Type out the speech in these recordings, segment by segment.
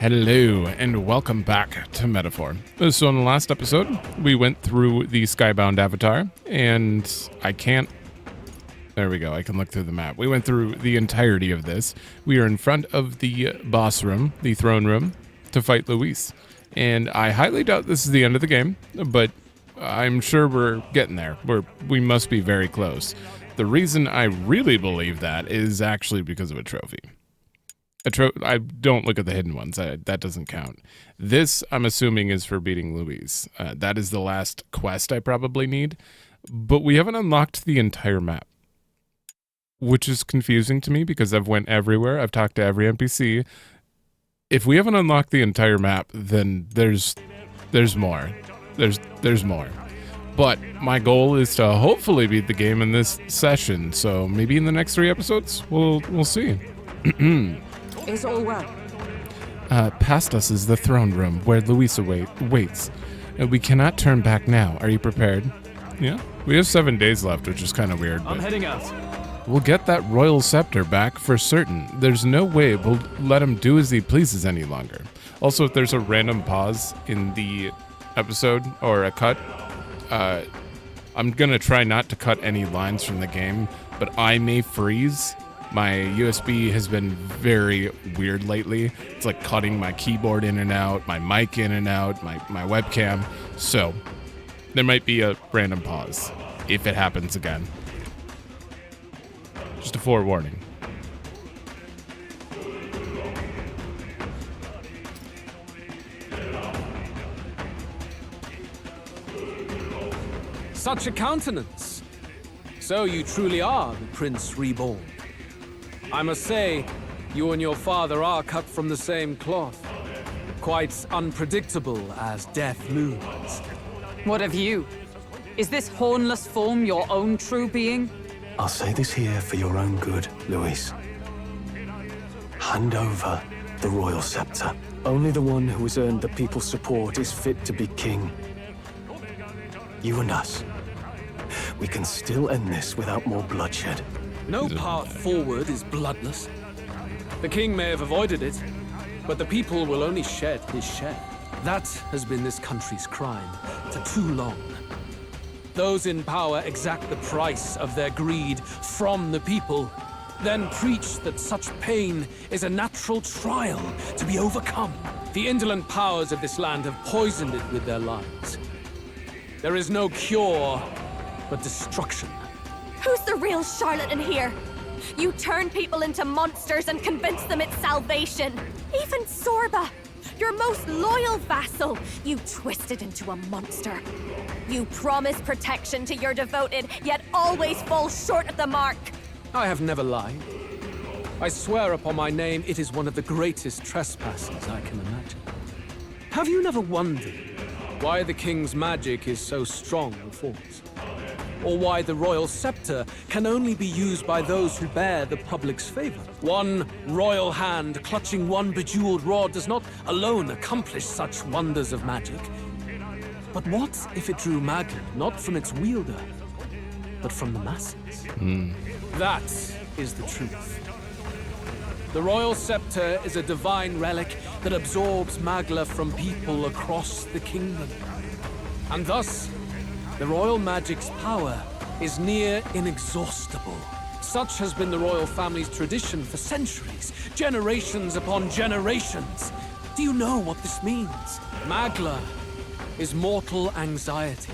Hello, and welcome back to Metaphor. So in the last episode, we went through the Skybound avatar, and there we go, I can look through the map. We went through the entirety of this. We are in front of the boss room, the throne room, to fight Luis. And I highly doubt this is the end of the game, but I'm sure we're getting there. We must be very close. The reason I really believe that is actually because of a trophy. I don't look at the hidden ones. That doesn't count. This, I'm assuming, is for beating Luis. That is the last quest I probably need. But we haven't unlocked the entire map, which is confusing to me because I've went everywhere. I've talked to every NPC. If we haven't unlocked the entire map, then there's more. There's more. But my goal is to hopefully beat the game in this session. So maybe in the next 3 episodes, we'll see. Is all well? Past us is the throne room where Luis waits. We cannot turn back now. Are you prepared? Yeah. We have 7 days left, which is kind of weird. I'm heading out. We'll get that royal scepter back for certain. There's no way we'll let him do as he pleases any longer. Also, if there's a random pause in the episode or a cut, I'm going to try not to cut any lines from the game, but I may freeze. My USB has been very weird lately. It's like cutting my keyboard in and out, my mic in and out, my webcam. So there might be a random pause if it happens again. Just a forewarning. Such a countenance. So you truly are the Prince Reborn. I must say, you and your father are cut from the same cloth. Quite unpredictable as death looms. What of you? Is this hornless form your own true being? I'll say this here for your own good, Luis. Hand over the royal scepter. Only the one who has earned the people's support is fit to be king. You and us. We can still end this without more bloodshed. No path forward is bloodless. The king may have avoided it, but the people will only shed his share. That has been this country's crime for too long. Those in power exact the price of their greed from the people, then preach that such pain is a natural trial to be overcome. The indolent powers of this land have poisoned it with their lies. There is no cure but destruction. Who's the real charlatan here? You turn people into monsters and convince them it's salvation. Even Sorba, your most loyal vassal, you twisted into a monster. You promise protection to your devoted, yet always fall short of the mark. I have never lied. I swear upon my name, it is one of the greatest trespasses I can imagine. Have you never wondered why the king's magic is so strong and force? Or why the royal scepter can only be used by those who bear the public's favor? One royal hand clutching one bejeweled rod does not alone accomplish such wonders of magic. But what if it drew magic not from its wielder, but from the masses? That is the truth. The royal scepter is a divine relic that absorbs Magla from people across the kingdom. And thus, the royal magic's power is near inexhaustible. Such has been the royal family's tradition for centuries, generations upon generations. Do you know what this means? Magla is mortal anxiety,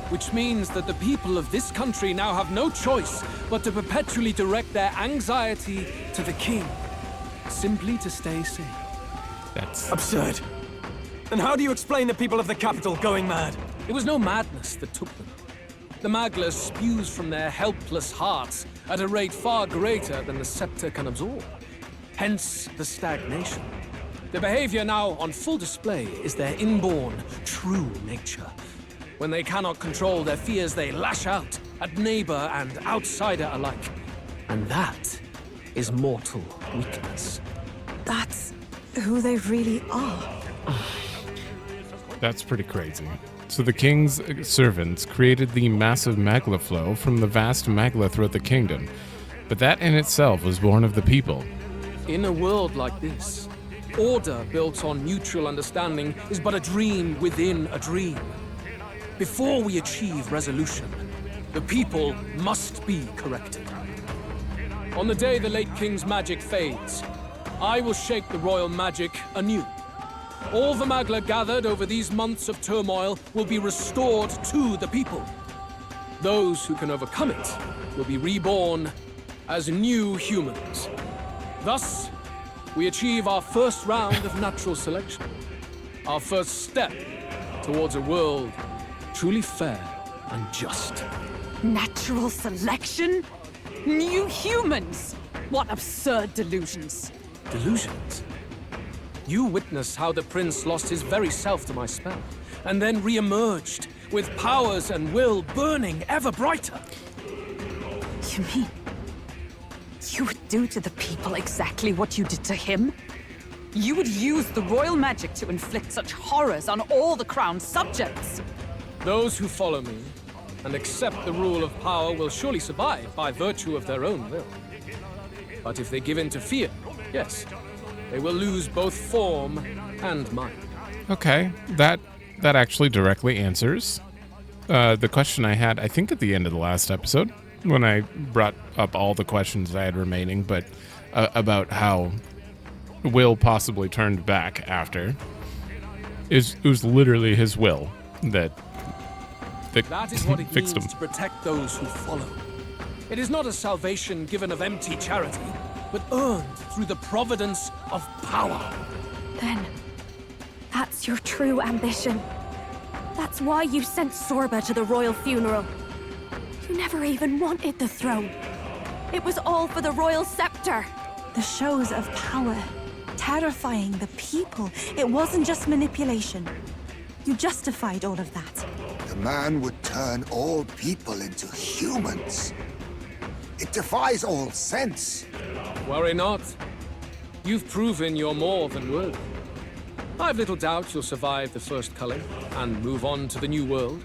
which means that the people of this country now have no choice but to perpetually direct their anxiety to the king, simply to stay safe. That's absurd. Then how do you explain the people of the capital going mad? It was no madness that took them. The Magla spews from their helpless hearts at a rate far greater than the scepter can absorb. Hence the stagnation. The behavior now on full display is their inborn, true nature. When they cannot control their fears, they lash out at neighbor and outsider alike. And that is mortal weakness. That's who they really are. That's pretty crazy. So the king's servants created the massive Magla flow from the vast Magla throughout the kingdom. But that in itself was born of the people. In a world like this, order built on mutual understanding is but a dream within a dream. Before we achieve resolution, the people must be corrected. On the day the late king's magic fades, I will shake the royal magic anew. All the Magla gathered over these months of turmoil will be restored to the people. Those who can overcome it will be reborn as new humans. Thus, we achieve our first round of natural selection. Our first step towards a world truly fair and just. Natural selection? New humans? What absurd delusions. Delusions? You witnessed how the prince lost his very self to my spell, and then re-emerged, with powers and will burning ever brighter. You mean you would do to the people exactly what you did to him? You would use the royal magic to inflict such horrors on all the crown's subjects? Those who follow me and accept the rule of power will surely survive by virtue of their own will. But if they give in to fear, yes, they will lose both form and mind. Okay, that actually directly answers the question I had, I think, at the end of the last episode, when I brought up all the questions I had remaining, but about how Will possibly turned back after. It was literally his will that is what it fixed means him. to protect those who follow. It is not a salvation given of empty charity, but earned through the providence of power. Then, that's your true ambition. That's why you sent Sorba to the royal funeral. You never even wanted the throne. It was all for the royal scepter. The shows of power, terrifying the people. It wasn't just manipulation. You justified all of that. The man would turn all people into humans. It defies all sense. Worry not. You've proven you're more than worthy. I've little doubt you'll survive the first culling and move on to the new world.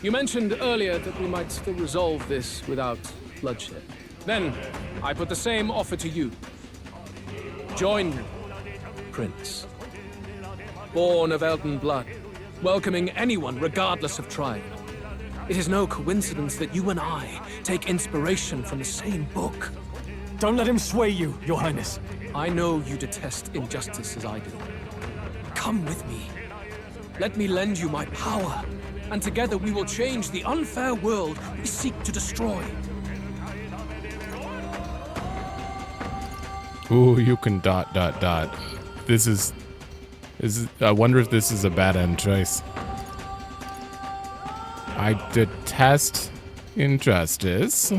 You mentioned earlier that we might still resolve this without bloodshed. Then, I put the same offer to you. Join me, Prince. Born of Elden blood, welcoming anyone regardless of tribe. It is no coincidence that you and I take inspiration from the same book. Don't let him sway you, Your Highness. I know you detest injustice as I do. Come with me. Let me lend you my power, and together we will change the unfair world we seek to destroy. Ooh, you can ... This is I wonder if this is a bad end choice. I detest injustice,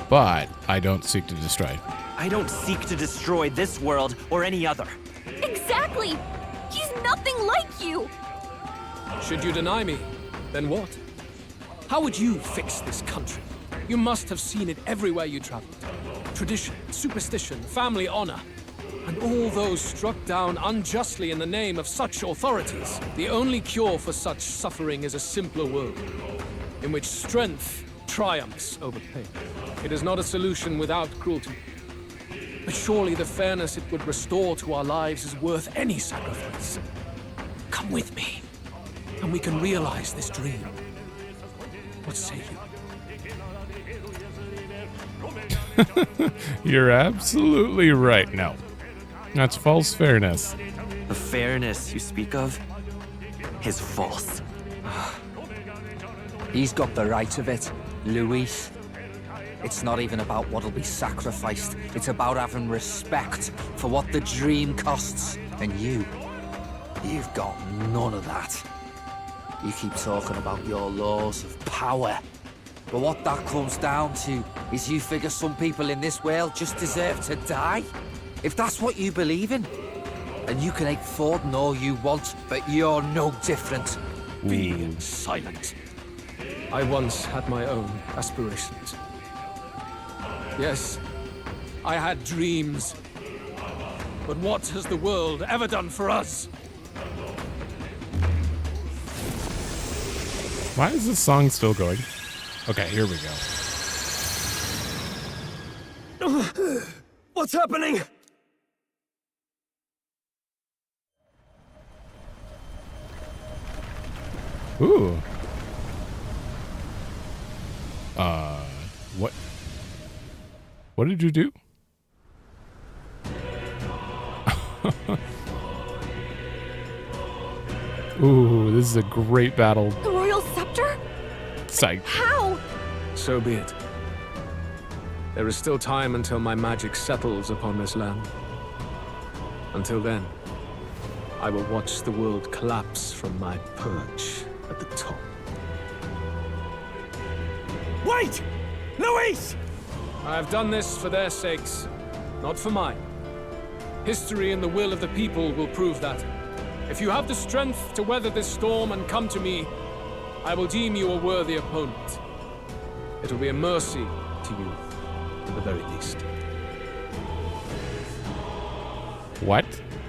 but I don't seek to destroy. I don't seek to destroy this world or any other. Exactly! He's nothing like you! Should you deny me, then what? How would you fix this country? You must have seen it everywhere you traveled. Tradition, superstition, family honor, and all those struck down unjustly in the name of such authorities. The only cure for such suffering is a simpler world, in which strength triumphs over pain. It is not a solution without cruelty. But surely the fairness it would restore to our lives is worth any sacrifice. Come with me, and we can realize this dream. What say you? You're absolutely right. No. That's false fairness. The fairness you speak of is false. He's got the right of it, Luis. It's not even about what'll be sacrificed. It's about having respect for what the dream costs. And you've got none of that. You keep talking about your laws of power. But what that comes down to is you figure some people in this world just deserve to die. If that's what you believe in, and you can hate Forden all you want, but you're no different. Be silent. I once had my own aspirations. Yes, I had dreams. But what has the world ever done for us? Why is this song still going? Okay, here we go. What's happening? Ooh. What? What did you do? Ooh, this is a great battle. The royal scepter? Psych. How? So be it. There is still time until my magic settles upon this land. Until then, I will watch the world collapse from my perch at the top. Wait! Luis! I have done this for their sakes, not for mine. History and the will of the people will prove that. If you have the strength to weather this storm and come to me, I will deem you a worthy opponent. It will be a mercy to you, at the very least. What?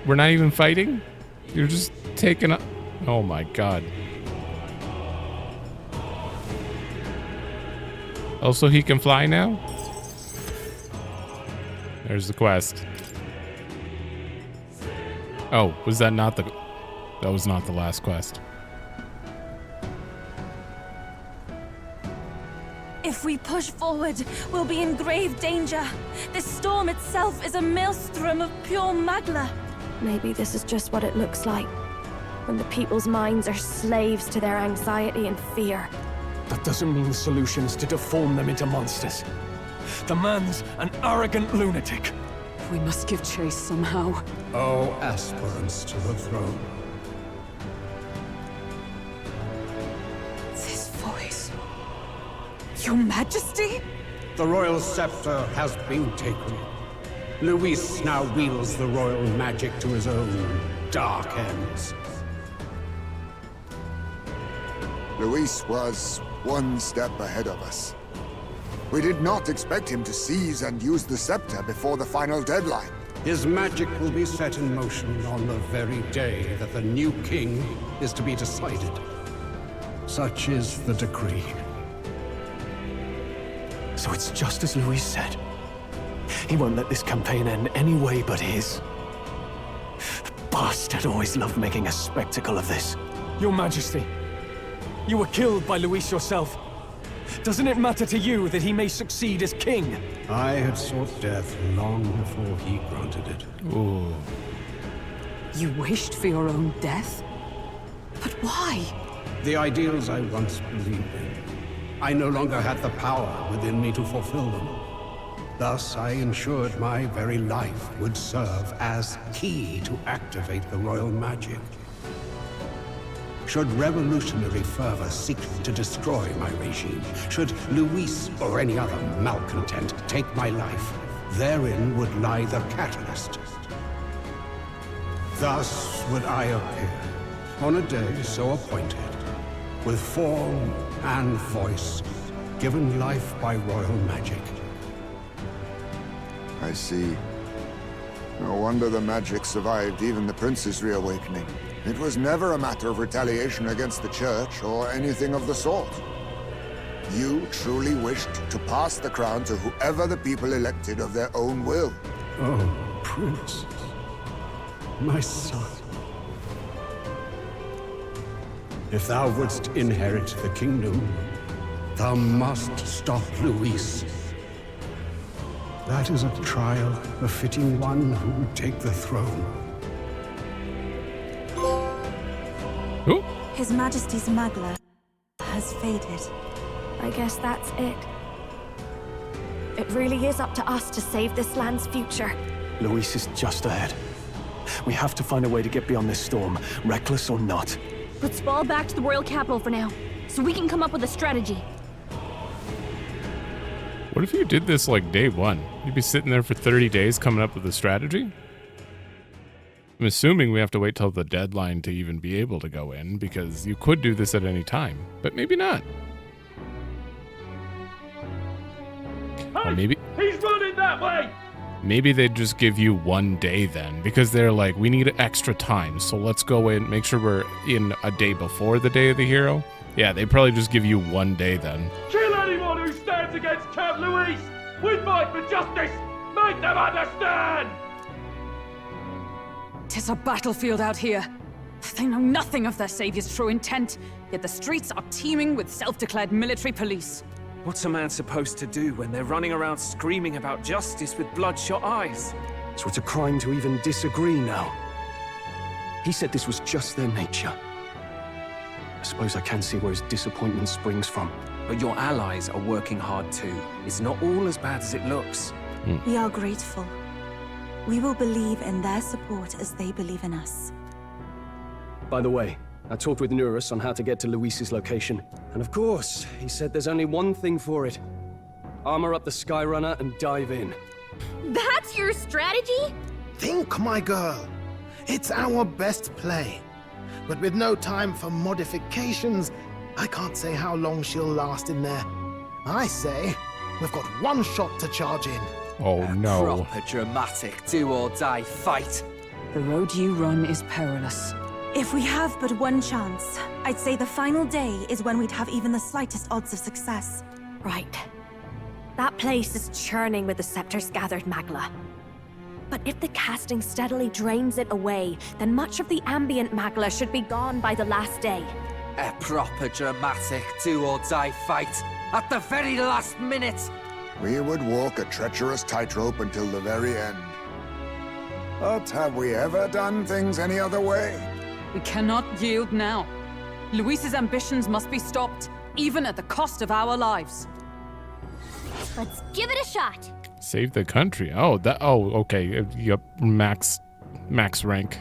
We're not even fighting? You're just taking a... Oh my god. Also, he can fly now? There's the quest. Oh, was that not the... That was not the last quest. If we push forward, we'll be in grave danger. This storm itself is a maelstrom of pure magla. Maybe this is just what it looks like. When the people's minds are slaves to their anxiety and fear. That doesn't mean the solution is to deform them into monsters. The man's an arrogant lunatic. We must give chase somehow. Oh, aspirants to the throne. This voice. Your Majesty? The royal scepter has been taken. Luis now wields the royal magic to his own dark ends. Luis was one step ahead of us. We did not expect him to seize and use the scepter before the final deadline. His magic will be set in motion on the very day that the new king is to be decided. Such is the decree. So it's just as Luis said. He won't let this campaign end any way but his. The bastard always loved making a spectacle of this. Your Majesty, you were killed by Luis yourself. Doesn't it matter to you that he may succeed as king? I had sought death long before he granted it. Ooh. You wished for your own death? But why? The ideals I once believed in. I no longer had the power within me to fulfill them. Thus, I ensured my very life would serve as key to activate the royal magic. Should revolutionary fervor seek to destroy my regime, should Luis or any other malcontent take my life, therein would lie the catalyst. Thus would I appear, on a day so appointed, with form and voice, given life by royal magic. I see. No wonder the magic survived even the prince's reawakening. It was never a matter of retaliation against the church or anything of the sort. You truly wished to pass the crown to whoever the people elected of their own will. Oh, Prince. My son. If thou wouldst inherit the kingdom, thou must stop Luis. That is a trial befitting one who would take the throne. Ooh. His Majesty's magla has faded. I guess that's it. It really is up to us to save this land's future. Luis is just ahead. We have to find a way to get beyond this storm, reckless or not. Let's fall back to the royal capital for now, so we can come up with a strategy. What if you did this like day one? You'd be sitting there for 30 days coming up with a strategy? I'm assuming we have to wait till the deadline to even be able to go in, because you could do this at any time, but maybe not. Or maybe... He's running that way! Maybe they'd just give you one day then, because they're like, we need extra time, so let's go in, make sure we're in a day before the day of the hero. Yeah, they'd probably just give you one day then. Kill anyone who stands against Count Luis! We fight for justice! Make them understand! 'Tis a battlefield out here. They know nothing of their savior's true intent. yet the streets are teeming with self-declared military police. What's a man supposed to do when they're running around screaming about justice with bloodshot eyes? So it's a crime to even disagree now. He said this was just their nature. I suppose I can see where his disappointment springs from. But your allies are working hard too. It's not all as bad as it looks. We are grateful. We will believe in their support as they believe in us. By the way, I talked with Nurus on how to get to Luis's location. And of course, he said there's only one thing for it. Armor up the Skyrunner and dive in. That's your strategy? Think, my girl. It's our best play. But with no time for modifications, I can't say how long she'll last in there. I say, we've got one shot to charge in. Oh no. Proper dramatic do-or-die fight. The road you run is perilous. If we have but one chance, I'd say the final day is when we'd have even the slightest odds of success. Right. That place is churning with the Scepter's gathered magla. But if the casting steadily drains it away, then much of the ambient magla should be gone by the last day. A proper dramatic do-or-die fight at the very last minute. We would walk a treacherous tightrope until the very end. But have we ever done things any other way? We cannot yield now. Luis's ambitions must be stopped, even at the cost of our lives. Let's give it a shot. Save the country. Oh, okay. Yep, max rank.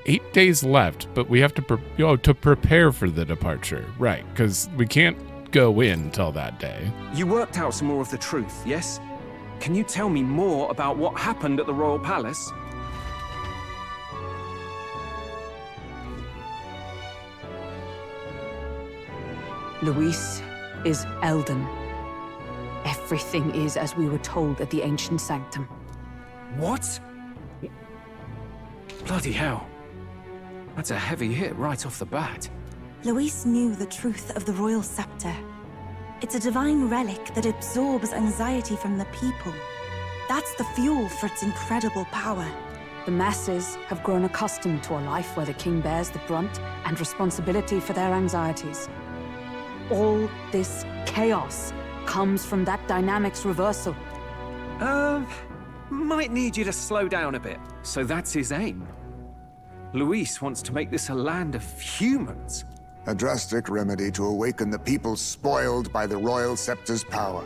8 days left, but we have to to prepare for the departure, right? Because we can't go in till that day. You worked out some more of the truth, yes? Can you tell me more about what happened at the Royal Palace? Luis is Elden. Everything is as we were told at the Ancient Sanctum. What? Bloody hell. That's a heavy hit right off the bat. Luis knew the truth of the Royal Scepter. It's a divine relic that absorbs anxiety from the people. That's the fuel for its incredible power. The masses have grown accustomed to a life where the king bears the brunt and responsibility for their anxieties. All this chaos comes from that dynamics reversal. Might need you to slow down a bit. So that's his aim. Luis wants to make this a land of humans. A drastic remedy to awaken the people spoiled by the Royal Scepter's power.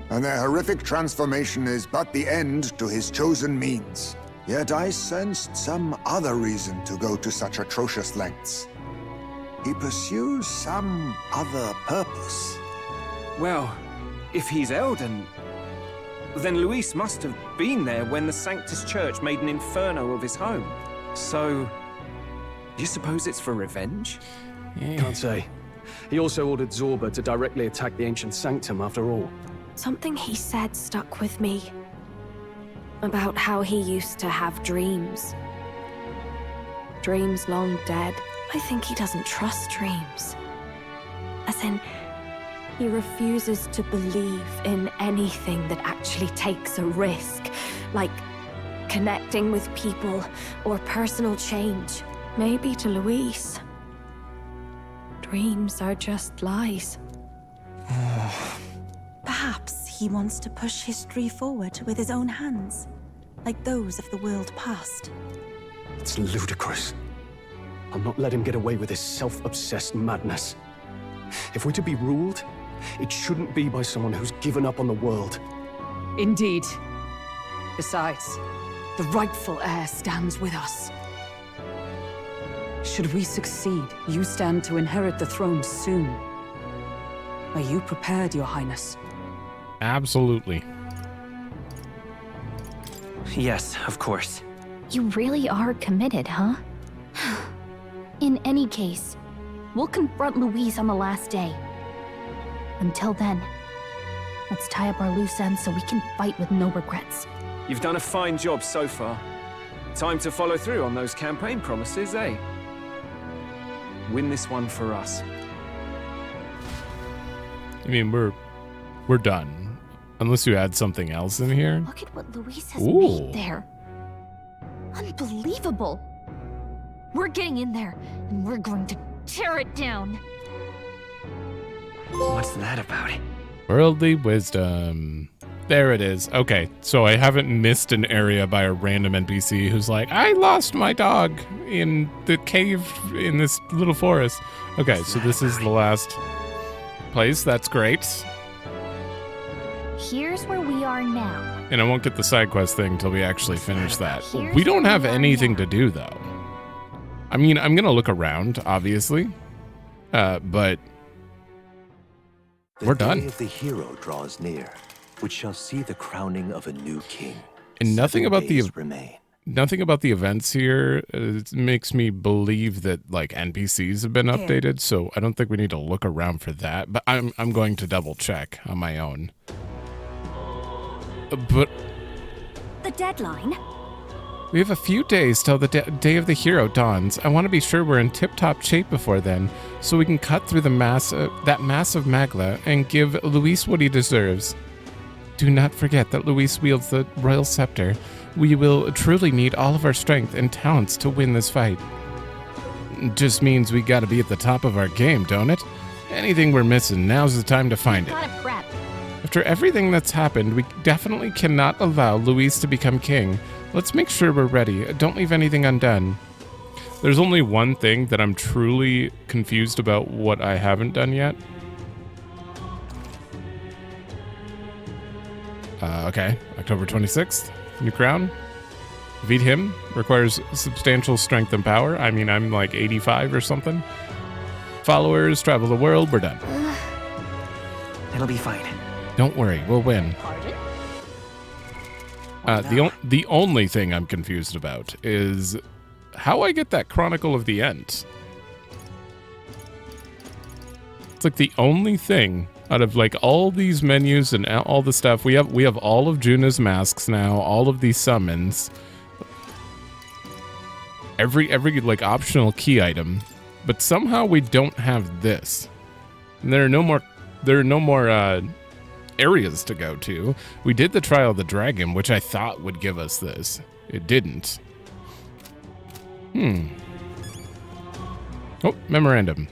And their horrific transformation is but the end to his chosen means. Yet I sensed some other reason to go to such atrocious lengths. He pursues some other purpose. Well, if he's Elden, then Luis must have been there when the Sanctus Church made an inferno of his home. So, do you suppose it's for revenge? Can't say. He also ordered Zorba to directly attack the Ancient Sanctum after all. Something he said stuck with me. About how he used to have dreams. Dreams long dead. I think he doesn't trust dreams. As in, he refuses to believe in anything that actually takes a risk. Like connecting with people or personal change. Maybe to Luis, dreams are just lies. Perhaps he wants to push history forward with his own hands, like those of the world past. It's ludicrous. I'll not let him get away with his self-obsessed madness. If we're to be ruled, it shouldn't be by someone who's given up on the world. Indeed. Besides, the rightful heir stands with us. Should we succeed, you stand to inherit the throne soon. Are you prepared, Your Highness? Absolutely. Yes, of course. You really are committed, huh? In any case, we'll confront Luis on the last day. Until then, let's tie up our loose ends so we can fight with no regrets. You've done a fine job so far. Time to follow through on those campaign promises, eh? Win this one for us. I mean, we're done. Unless you add something else in here. Look at what Luis has Ooh. made there. Unbelievable. We're getting in there, and we're going to tear it down. What's that about? Worldly wisdom. There it is. Okay, so I haven't missed an area by a random NPC who's like, I lost my dog in the cave in this little forest. Okay, so this is the last place. That's great. Here's where we are now. And I won't get the side quest thing until we actually finish that. We don't have anything to do, though. I mean, I'm going to look around, obviously, but we're done. The day of the hero draws near, which shall see the crowning of a new king. And nothing about the remain. Nothing about the events here makes me believe that like NPCs have been updated, so I don't think we need to look around for that. But I'm going to double check on my own. But the deadline. We have a few days till the day of the hero dawns. I want to be sure we're in tip-top shape before then, so we can cut through the that mass of Magla and give Luis what he deserves. Do not forget that Luis wields the royal scepter. We will truly need all of our strength and talents to win this fight. It just means we gotta be at the top of our game, don't it? Anything we're missing, now's the time to find it. Gotta prep. After everything that's happened, we definitely cannot allow Luis to become king. Let's make sure we're ready. Don't leave anything undone. There's only one thing that I'm truly confused about what I haven't done yet. Okay, October 26th, new crown. Defeat him requires substantial strength and power. I mean, I'm like 85 or something. Followers, travel the world, we're done. It'll be fine. Don't worry, we'll win. The only thing I'm confused about is how I get that Chronicle of the End. It's like the only thing out of like all these menus and all the stuff. We have all of Juna's masks now, all of these summons, every like optional key item, but somehow we don't have this. And there are no more areas to go to. We did the Trial of the Dragon, which I thought would give us this. It didn't. Oh, Memorandum.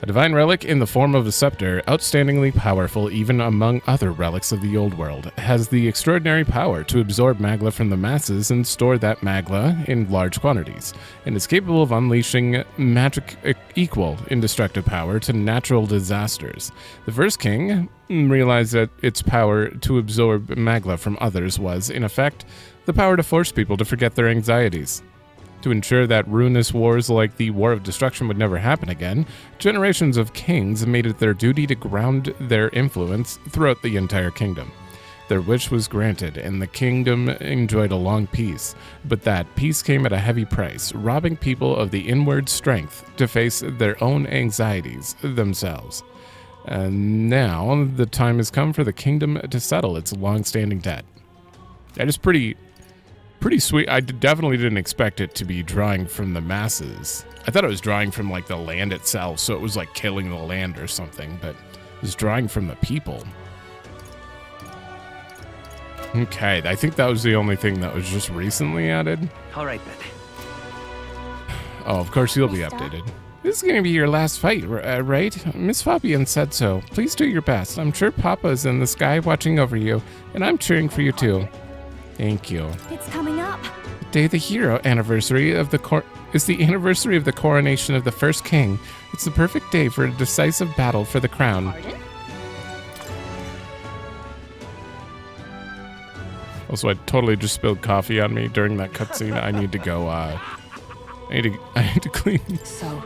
A divine relic in the form of a scepter, outstandingly powerful even among other relics of the old world, has the extraordinary power to absorb Magla from the masses and store that Magla in large quantities, and is capable of unleashing magic equal in destructive power to natural disasters. The first king realized that its power to absorb Magla from others was, in effect, the power to force people to forget their anxieties. To ensure that ruinous wars like the War of Destruction would never happen again, generations of kings made it their duty to ground their influence throughout the entire kingdom. Their wish was granted, and the kingdom enjoyed a long peace, but that peace came at a heavy price, robbing people of the inward strength to face their own anxieties themselves. And now, the time has come for the kingdom to settle its long-standing debt. That is pretty sweet. I definitely didn't expect it to be drawing from the masses. I thought it was drawing from like the land itself, so it was like killing the land or something, but it was drawing from the people. Okay, I think that was the only thing that was just recently added. All right, then. Oh, of course you'll be updated. This is going to be your last fight, right? Miss Fabian said so. Please do your best. I'm sure Papa is in the sky watching over you, and I'm cheering for you too. Thank you. It's coming up. The day of the hero anniversary of is the anniversary of the coronation of the first king. It's the perfect day for a decisive battle for the crown. Pardon? Also, I totally just spilled coffee on me during that cutscene. I need to go. I need to clean. So,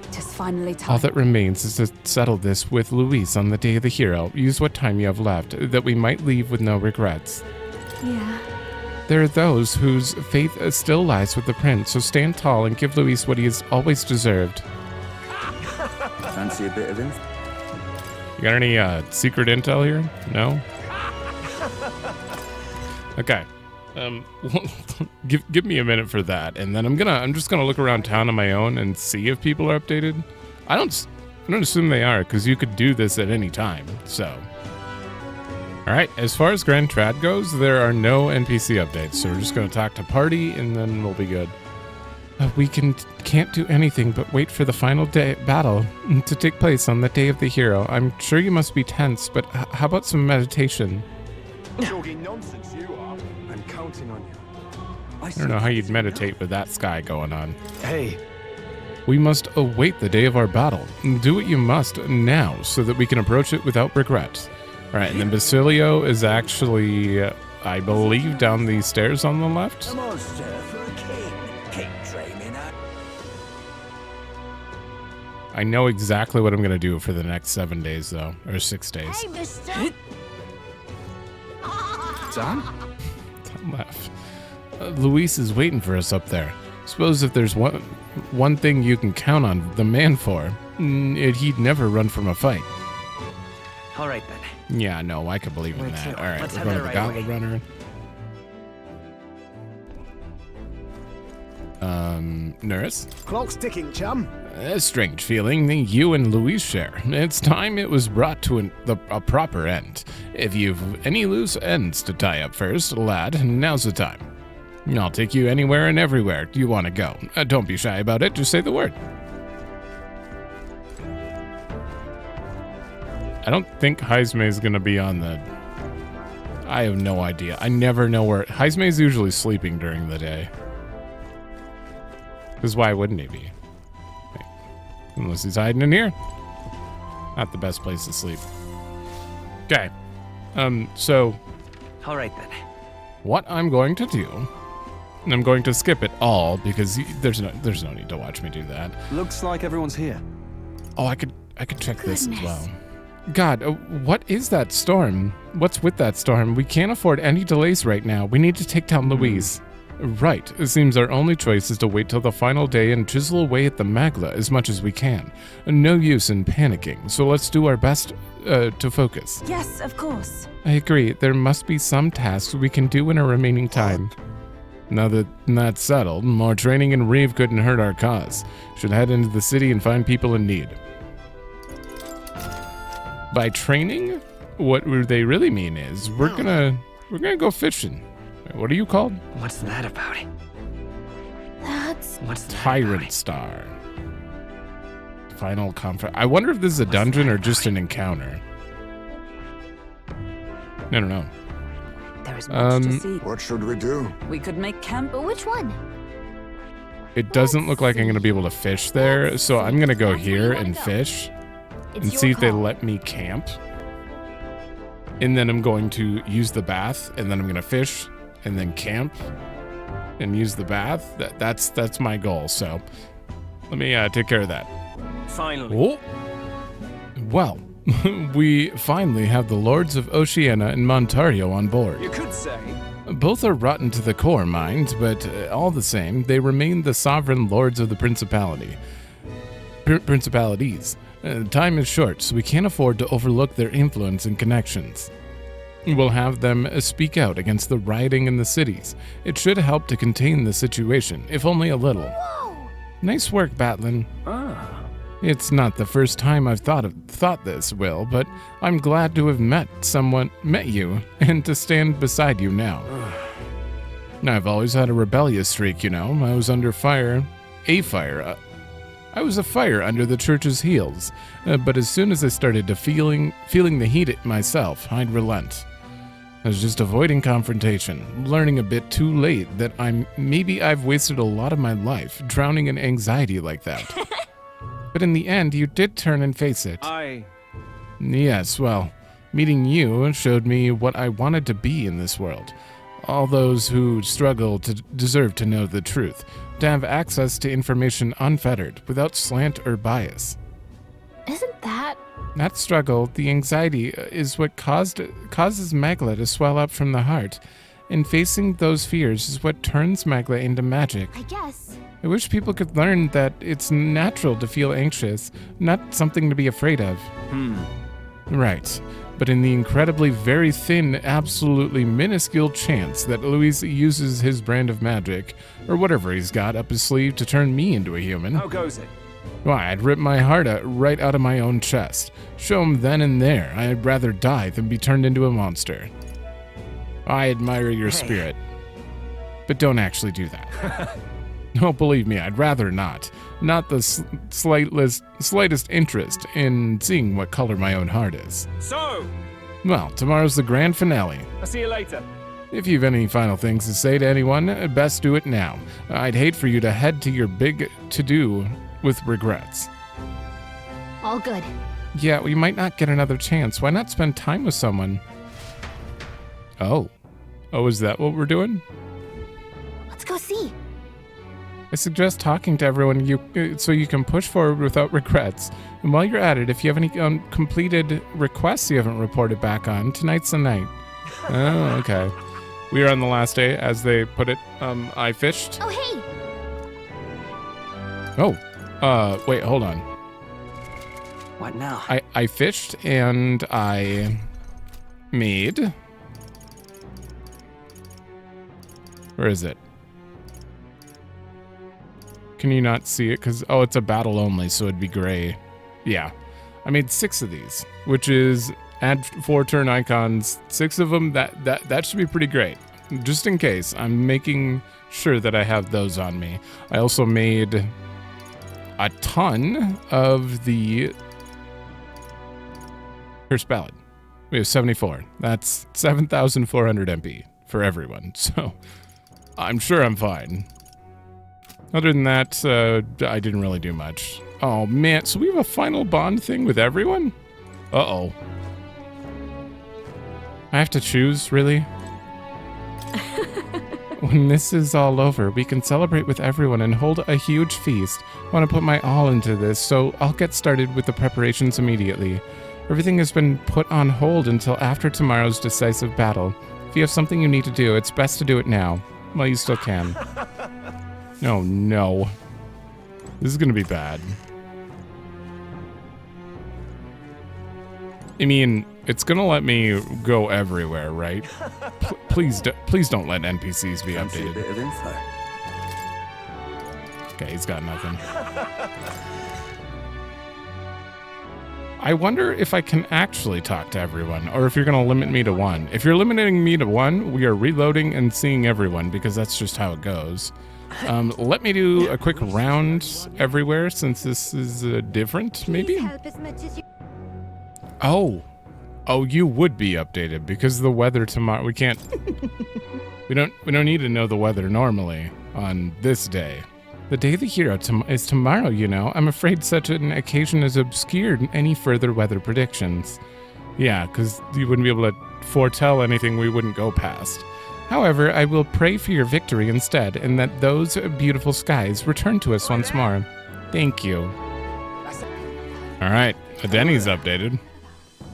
it is finally time. All that remains is to settle this with Luis on the day of the hero. Use what time you have left, that we might leave with no regrets. Yeah. There are those whose faith still lies with the prince, so stand tall and give Luis what he has always deserved. Fancy a bit of info? You got any secret intel here? No? Okay. Give me a minute for that, and then I'm just gonna look around town on my own and see if people are updated. I don't assume they are, because you could do this at any time, so. Alright, as far as Grand Trad goes, there are no NPC updates, so we're just going to talk to party, and then we'll be good. Can't do anything but wait for the final battle to take place on the day of the hero. I'm sure you must be tense, but how about some meditation? Talking nonsense, you are. I'm counting on you. I don't know how you'd meditate with that sky going on. Hey. We must await the day of our battle. Do what you must now so that we can approach it without regret. All right, and then Basilio is actually, I believe, down these stairs on the left. A monster for a king. Keep dreaming. I know exactly what I'm going to do for the next 7 days, though, or 6 days. Hey, mister! Done? Left. Luis is waiting for us up there. Suppose if there's one thing you can count on the man for, he'd never run from a fight. All right, then. Yeah, no, I could believe in Where that. to? All right, Let's we're head going to there the right Gauntlet away. Runner. Nurse? Clock's ticking, chum. A strange feeling that you and Luis share. It's time it was brought to a proper end. If you've any loose ends to tie up first, lad, now's the time. I'll take you anywhere and everywhere you want to go. Don't be shy about it, just say the word. I don't think Heisme is going to be on the... I have no idea. I never know where... Heisme is usually sleeping during the day. Because why wouldn't he be? Unless he's hiding in here. Not the best place to sleep. Okay. So... All right, then. What I'm going to do... And I'm going to skip it all because there's no need to watch me do that. Looks like everyone's here. Oh, I could check this as well. God, what is that storm? What's with that storm? We can't afford any delays right now. We need to take down Luis. Right. It seems our only choice is to wait till the final day and chisel away at the Magla as much as we can. No use in panicking, so let's do our best to focus. Yes, of course. I agree. There must be some tasks we can do in our remaining time. Now that that's settled, more training in Reeve couldn't hurt our cause. Should head into the city and find people in need. By training, what they really mean is we're gonna go fishing. What are you called? What's that about? What's that Tyrant about? Star. Final comfort. I wonder if this is a dungeon or just an encounter. I don't know. There's much to see. What should we do? We could make camp. But which one? It doesn't look like I'm gonna be able to fish there, so I'm gonna go here and fish and see if they let me camp. And then I'm going to use the bath, and then I'm gonna fish, and then camp, and use the bath. That's my goal. So let me take care of that. Finally. Oh. Well, we finally have the Lords of Oceania and Montario on board. You could say. Both are rotten to the core, mind, but all the same, they remain the sovereign lords of the principalities. Time is short, so we can't afford to overlook their influence and connections. We'll have them speak out against the rioting in the cities. It should help to contain the situation, if only a little. Whoa! Nice work, Batlin. Ah. It's not the first time I've thought this, Will, but I'm glad to have met you, and to stand beside you now. I've always had a rebellious streak, you know. I was under fire. I was a fire under the church's heels, but as soon as I started to feeling the heat myself, I'd relent. I was just avoiding confrontation, learning a bit too late that I've wasted a lot of my life drowning in anxiety like that. But in the end, you did turn and face it. Yes, well, meeting you showed me what I wanted to be in this world. All those who struggle deserve to know the truth, to have access to information unfettered, without slant or bias. Isn't that... That struggle, the anxiety, is what causes Magla to swell up from the heart. And facing those fears is what turns Magla into magic. I guess. I wish people could learn that it's natural to feel anxious, not something to be afraid of. Right. But in the incredibly very thin, absolutely minuscule chance that Luis uses his brand of magic, or whatever he's got up his sleeve to turn me into a human. How goes it? Why, I'd rip my heart out right out of my own chest. Show him then and there I'd rather die than be turned into a monster. I admire your spirit. But don't actually do that. Oh, believe me, I'd rather not. Not the slightest interest in seeing what color my own heart is. So, Well, tomorrow's the grand finale. I'll see you later. If you've any final things to say to anyone, best do it now. I'd hate for you to head to your big to-do with regrets. All good. Yeah, we might not get another chance. Why not spend time with someone? Oh. Oh, is that what we're doing? Let's go see. I suggest talking to everyone so you can push forward without regrets. And while you're at it, if you have any completed requests you haven't reported back on, tonight's the night. Oh, okay. We are on the last day, as they put it. I fished. Oh, hey! Oh, wait, hold on. What now? I fished and I made... Where is it? Can you not see it? Because, oh, it's a battle only, so it'd be gray. Yeah. I made 6 of these, which is add 4 turn icons. 6 of them, that should be pretty great. Just in case, I'm making sure that I have those on me. I also made a ton of the Curse Ballad. We have 74. That's 7,400 MP for everyone, so I'm sure I'm fine. Other than that, I didn't really do much. Oh man, so we have a final bond thing with everyone? Uh-oh. I have to choose, really? When this is all over, we can celebrate with everyone and hold a huge feast. I want to put my all into this, so I'll get started with the preparations immediately. Everything has been put on hold until after tomorrow's decisive battle. If you have something you need to do, it's best to do it now, while you still can. Oh no. This is gonna be bad. I mean, it's gonna let me go everywhere, right? Please don't let NPCs be updated. Bit of info. Okay, he's got nothing. I wonder if I can actually talk to everyone, or if you're gonna limit me to 1. If you're limiting me to 1, we are reloading and seeing everyone, because that's just how it goes. Let me do a quick round everywhere, since this is different, maybe? Oh, you would be updated, because the weather tomorrow, we can't, we don't need to know the weather normally on this day. The day of the hero is tomorrow, you know. I'm afraid such an occasion has obscured any further weather predictions. Yeah, because you wouldn't be able to foretell anything we wouldn't go past. However, I will pray for your victory instead, and that those beautiful skies return to us once more. Thank you. Alright, Adeni's updated.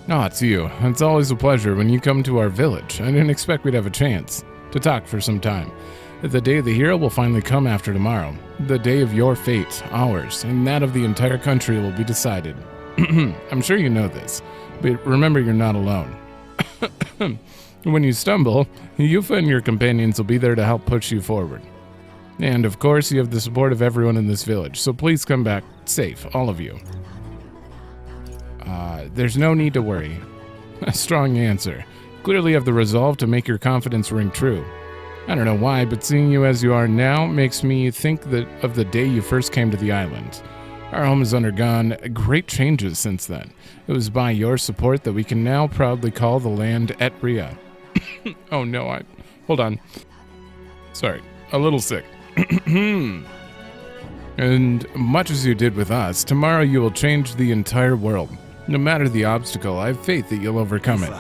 Oh, it's you. It's always a pleasure when you come to our village. I didn't expect we'd have a chance to talk for some time. The day of the hero will finally come after tomorrow. The day of your fate, ours, and that of the entire country will be decided. I'm sure you know this, but remember you're not alone. When you stumble, Yufa and your companions will be there to help push you forward. And of course, you have the support of everyone in this village, so please come back safe, all of you. There's no need to worry. A strong answer. Clearly have the resolve to make your confidence ring true. I don't know why, but seeing you as you are now makes me think of the day you first came to the island. Our home has undergone great changes since then. It was by your support that we can now proudly call the land Etria. Oh no, hold on. Sorry, a little sick. And much as you did with us, tomorrow you will change the entire world. No matter the obstacle, I have faith that you'll overcome it.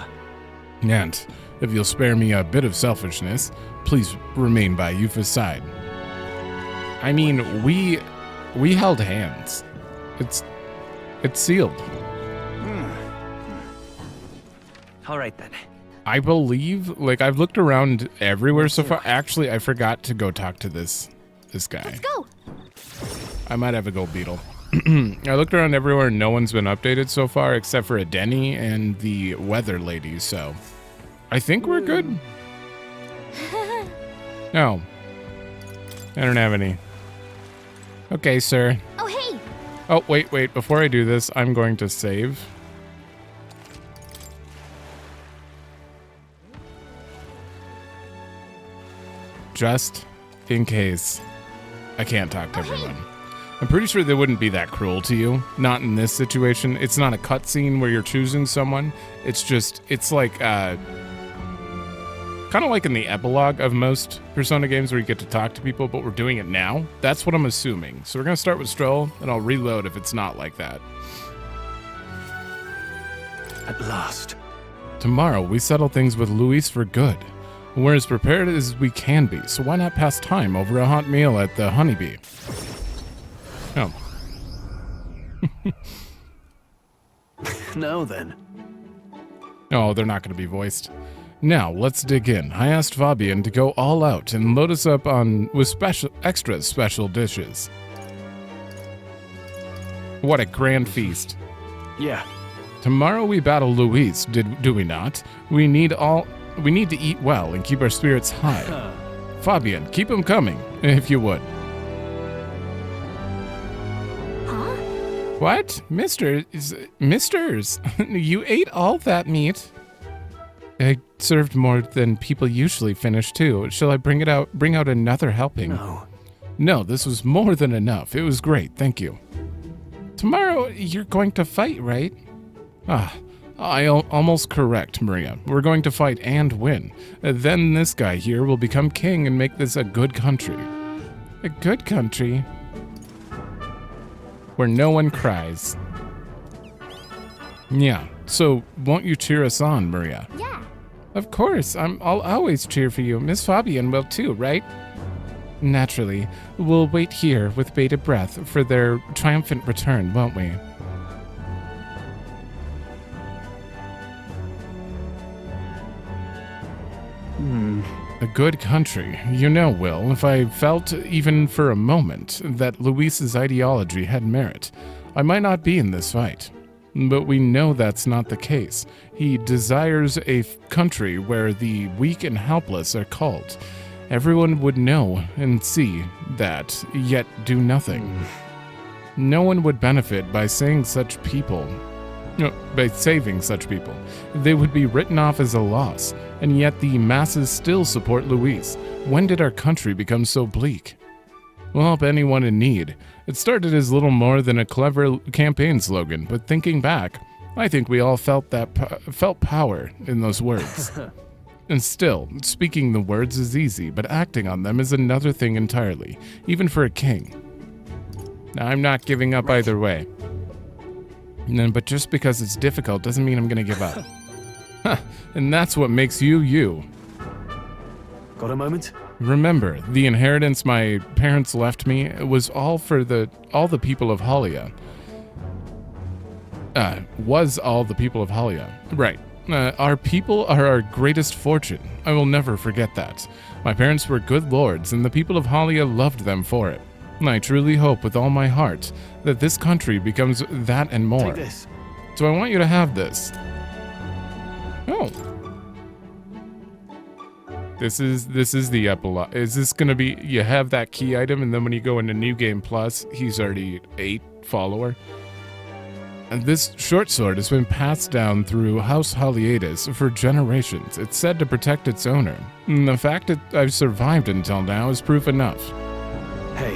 And if you'll spare me a bit of selfishness, please remain by Yufa's side. I mean, we held hands. It's sealed. All right then. I believe, like, I've looked around everywhere so far. Actually, I forgot to go talk to this guy. Let's go. I might have a gold beetle. I looked around everywhere and no one's been updated so far except for Adeni and the weather lady, so I think we're good. No. I don't have any. Okay, sir. Oh, hey. Oh, wait. Before I do this, I'm going to save. Just in case. I can't talk to everyone. I'm pretty sure they wouldn't be that cruel to you. Not in this situation. It's not a cutscene where you're choosing someone. It's like, kind of like in the epilogue of most Persona games where you get to talk to people, but we're doing it now. That's what I'm assuming. So we're going to start with Stroll, and I'll reload if it's not like that. At last. Tomorrow, we settle things with Luis for good. We're as prepared as we can be, so why not pass time over a hot meal at the Honeybee? Oh. Now then. Oh, they're not going to be voiced. Now, let's dig in. I asked Fabian to go all out and load us up with extra special dishes. What a grand feast. Yeah. Tomorrow we battle Luis, do we not? We need to eat well and keep our spirits high. Fabian, keep them coming, if you would. Huh? What? Misters, you ate all that meat? I served more than people usually finish too. Shall I bring out another helping? No. No, this was more than enough. It was great, thank you. Tomorrow you're going to fight, right? Almost correct, Maria. We're going to fight and win. Then this guy here will become king and make this a good country. A good country? Where no one cries. Yeah, so won't you cheer us on, Maria? Yeah. Of course, I'll always cheer for you. Miss Fabian will too, right? Naturally. We'll wait here with bated breath for their triumphant return, won't we? A good country. You know, Will, if I felt even for a moment that Luis's ideology had merit, I might not be in this fight. But we know that's not the case. He desires a country where the weak and helpless are called. Everyone would know and see that, yet do nothing. No one would benefit by saving such people. They would be written off as a loss, and yet the masses still support Luis. When did our country become so bleak? We'll help anyone in need. It started as little more than a clever campaign slogan, but thinking back, I think we all felt power in those words. And still, speaking the words is easy, but acting on them is another thing entirely, even for a king. Now, I'm not giving up either way. But just because it's difficult doesn't mean I'm gonna give up. And that's what makes you, you. Got a moment? Remember, the inheritance my parents left me was all the people of Halia. Was all the people of Halia. Right. Our people are our greatest fortune. I will never forget that. My parents were good lords, and the people of Halia loved them for it. I truly hope with all my heart that this country becomes that and more. Take this. So I want you to have this. Oh. This is the epilogue. Is this gonna be, you have that key item, and then when you go into New Game Plus, he's already 8 follower? And this short sword has been passed down through House Haliatis for generations. It's said to protect its owner. And the fact that I've survived until now is proof enough. Hey.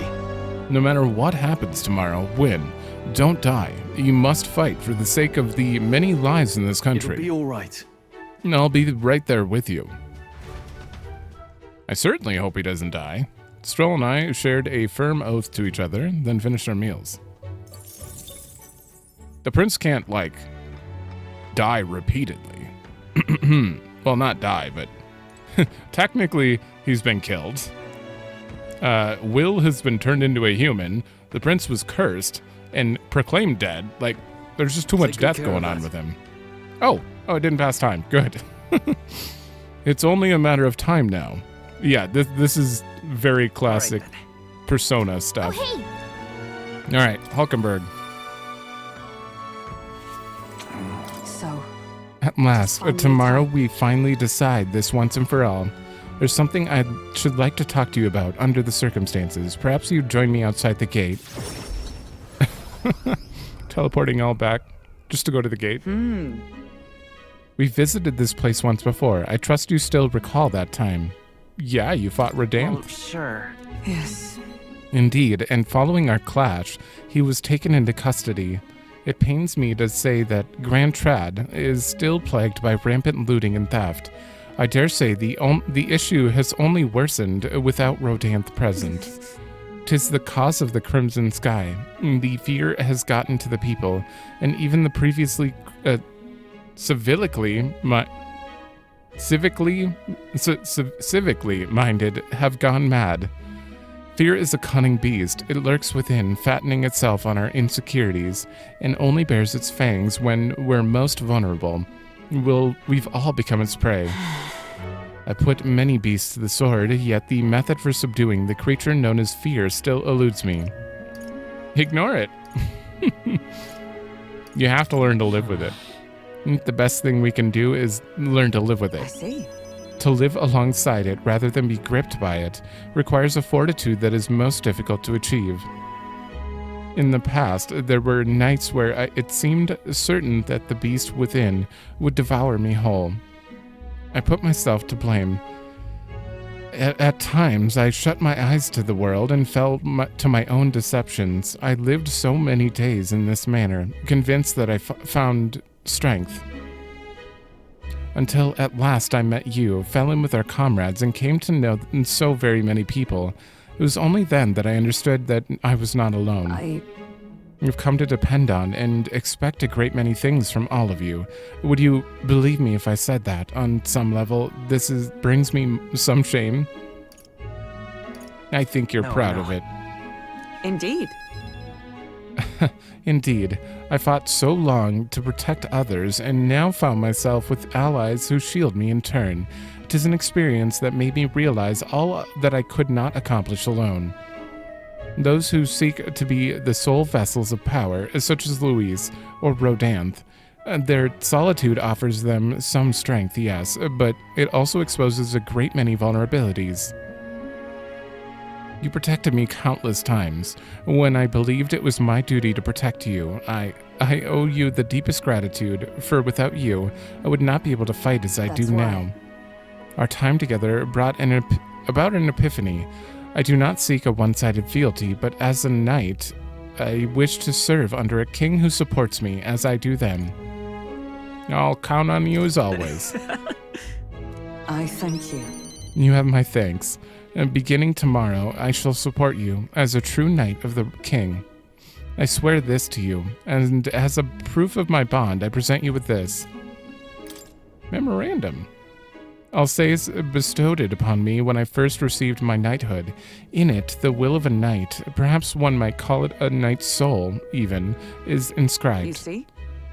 No matter what happens tomorrow, win. Don't die. You must fight for the sake of the many lives in this country. It'll be all right. And I'll be right there with you. I certainly hope he doesn't die. Stroll and I shared a firm oath to each other, then finished our meals. The prince can't, die repeatedly. Well, not die, but technically he's been killed. Will has been turned into a human. The prince was cursed and proclaimed dead. There's just too much death going on with him. Oh, it didn't pass time. Good. It's only a matter of time now. Yeah, this is very classic Persona stuff. Oh, hey. All right, Hulkenberg. So, At last, tomorrow we finally decide this once and for all. There's something I should like to talk to you about under the circumstances. Perhaps you'd join me outside the gate. Teleporting all back just to go to the gate. We visited this place once before. I trust you still recall that time. Yeah, you fought Redan. Well, sure. yes. Indeed, and following our clash, he was taken into custody. It pains me to say that Grand Trad is still plagued by rampant looting and theft. I dare say the issue has only worsened without Rodanth present. 'Tis the cause of the Crimson Sky. The fear has gotten to the people, and even the previously civically minded have gone mad. Fear is a cunning beast. It lurks within, fattening itself on our insecurities, and only bears its fangs when we're most vulnerable. We've all become its prey. I put many beasts to the sword, yet the method for subduing the creature known as fear still eludes me. Ignore it. You have to learn to live with it. The best thing we can do is learn to live with it. I see. To live alongside it rather than be gripped by it requires a fortitude that is most difficult to achieve. In the past, there were nights where it seemed certain that the beast within would devour me whole. I put myself to blame. At times, I shut my eyes to the world and fell to my own deceptions. I lived so many days in this manner, convinced that I found strength. Until at last I met you, fell in with our comrades, and came to know so very many people. It was only then that I understood that I was not alone. You've come to depend on and expect a great many things from all of you. Would you believe me if I said that, on some level, brings me some shame? I think you're proud of it. Indeed. Indeed. I fought so long to protect others, and now found myself with allies who shield me in turn. 'Tis an experience that made me realize all that I could not accomplish alone. Those who seek to be the sole vessels of power, such as Louise or Rodanth, their solitude offers them some strength, yes, but it also exposes a great many vulnerabilities. You protected me countless times. When I believed it was my duty to protect you, I owe you the deepest gratitude, for without you, I would not be able to fight as I do now. Our time together brought about an epiphany. I do not seek a one-sided fealty, but as a knight, I wish to serve under a king who supports me as I do then. I'll count on you as always. I thank you. You have my thanks. And beginning tomorrow, I shall support you as a true knight of the king. I swear this to you, and as a proof of my bond, I present you with this. Memorandum. I'll say it's bestowed upon me when I first received my knighthood. In it, the will of a knight, perhaps one might call it a knight's soul, even, is inscribed. You see?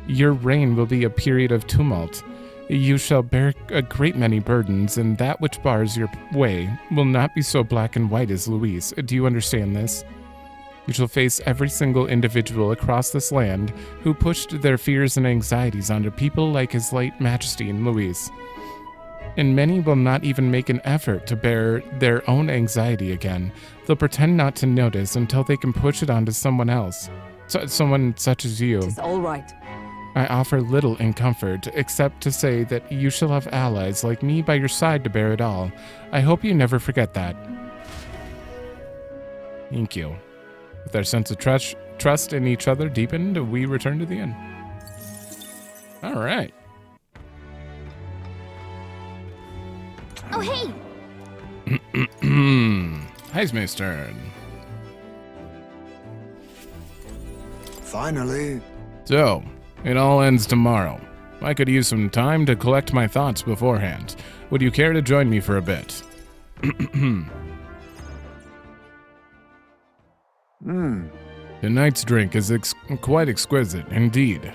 Your reign will be a period of tumult. You shall bear a great many burdens, and that which bars your way will not be so black and white as Louise. Do you understand this? You shall face every single individual across this land who pushed their fears and anxieties onto people like His late Majesty and Louise. And many will not even make an effort to bear their own anxiety again. They'll pretend not to notice until they can push it onto someone else. Someone such as you. It's all right. I offer little in comfort, except to say that you shall have allies like me by your side to bear it all. I hope you never forget that. Thank you. With our sense of trust in each other deepened, we return to the inn. All right. Oh, hey! Heismay's turn. Finally. So, it all ends tomorrow. I could use some time to collect my thoughts beforehand. Would you care to join me for a bit? Tonight's drink is quite exquisite, indeed.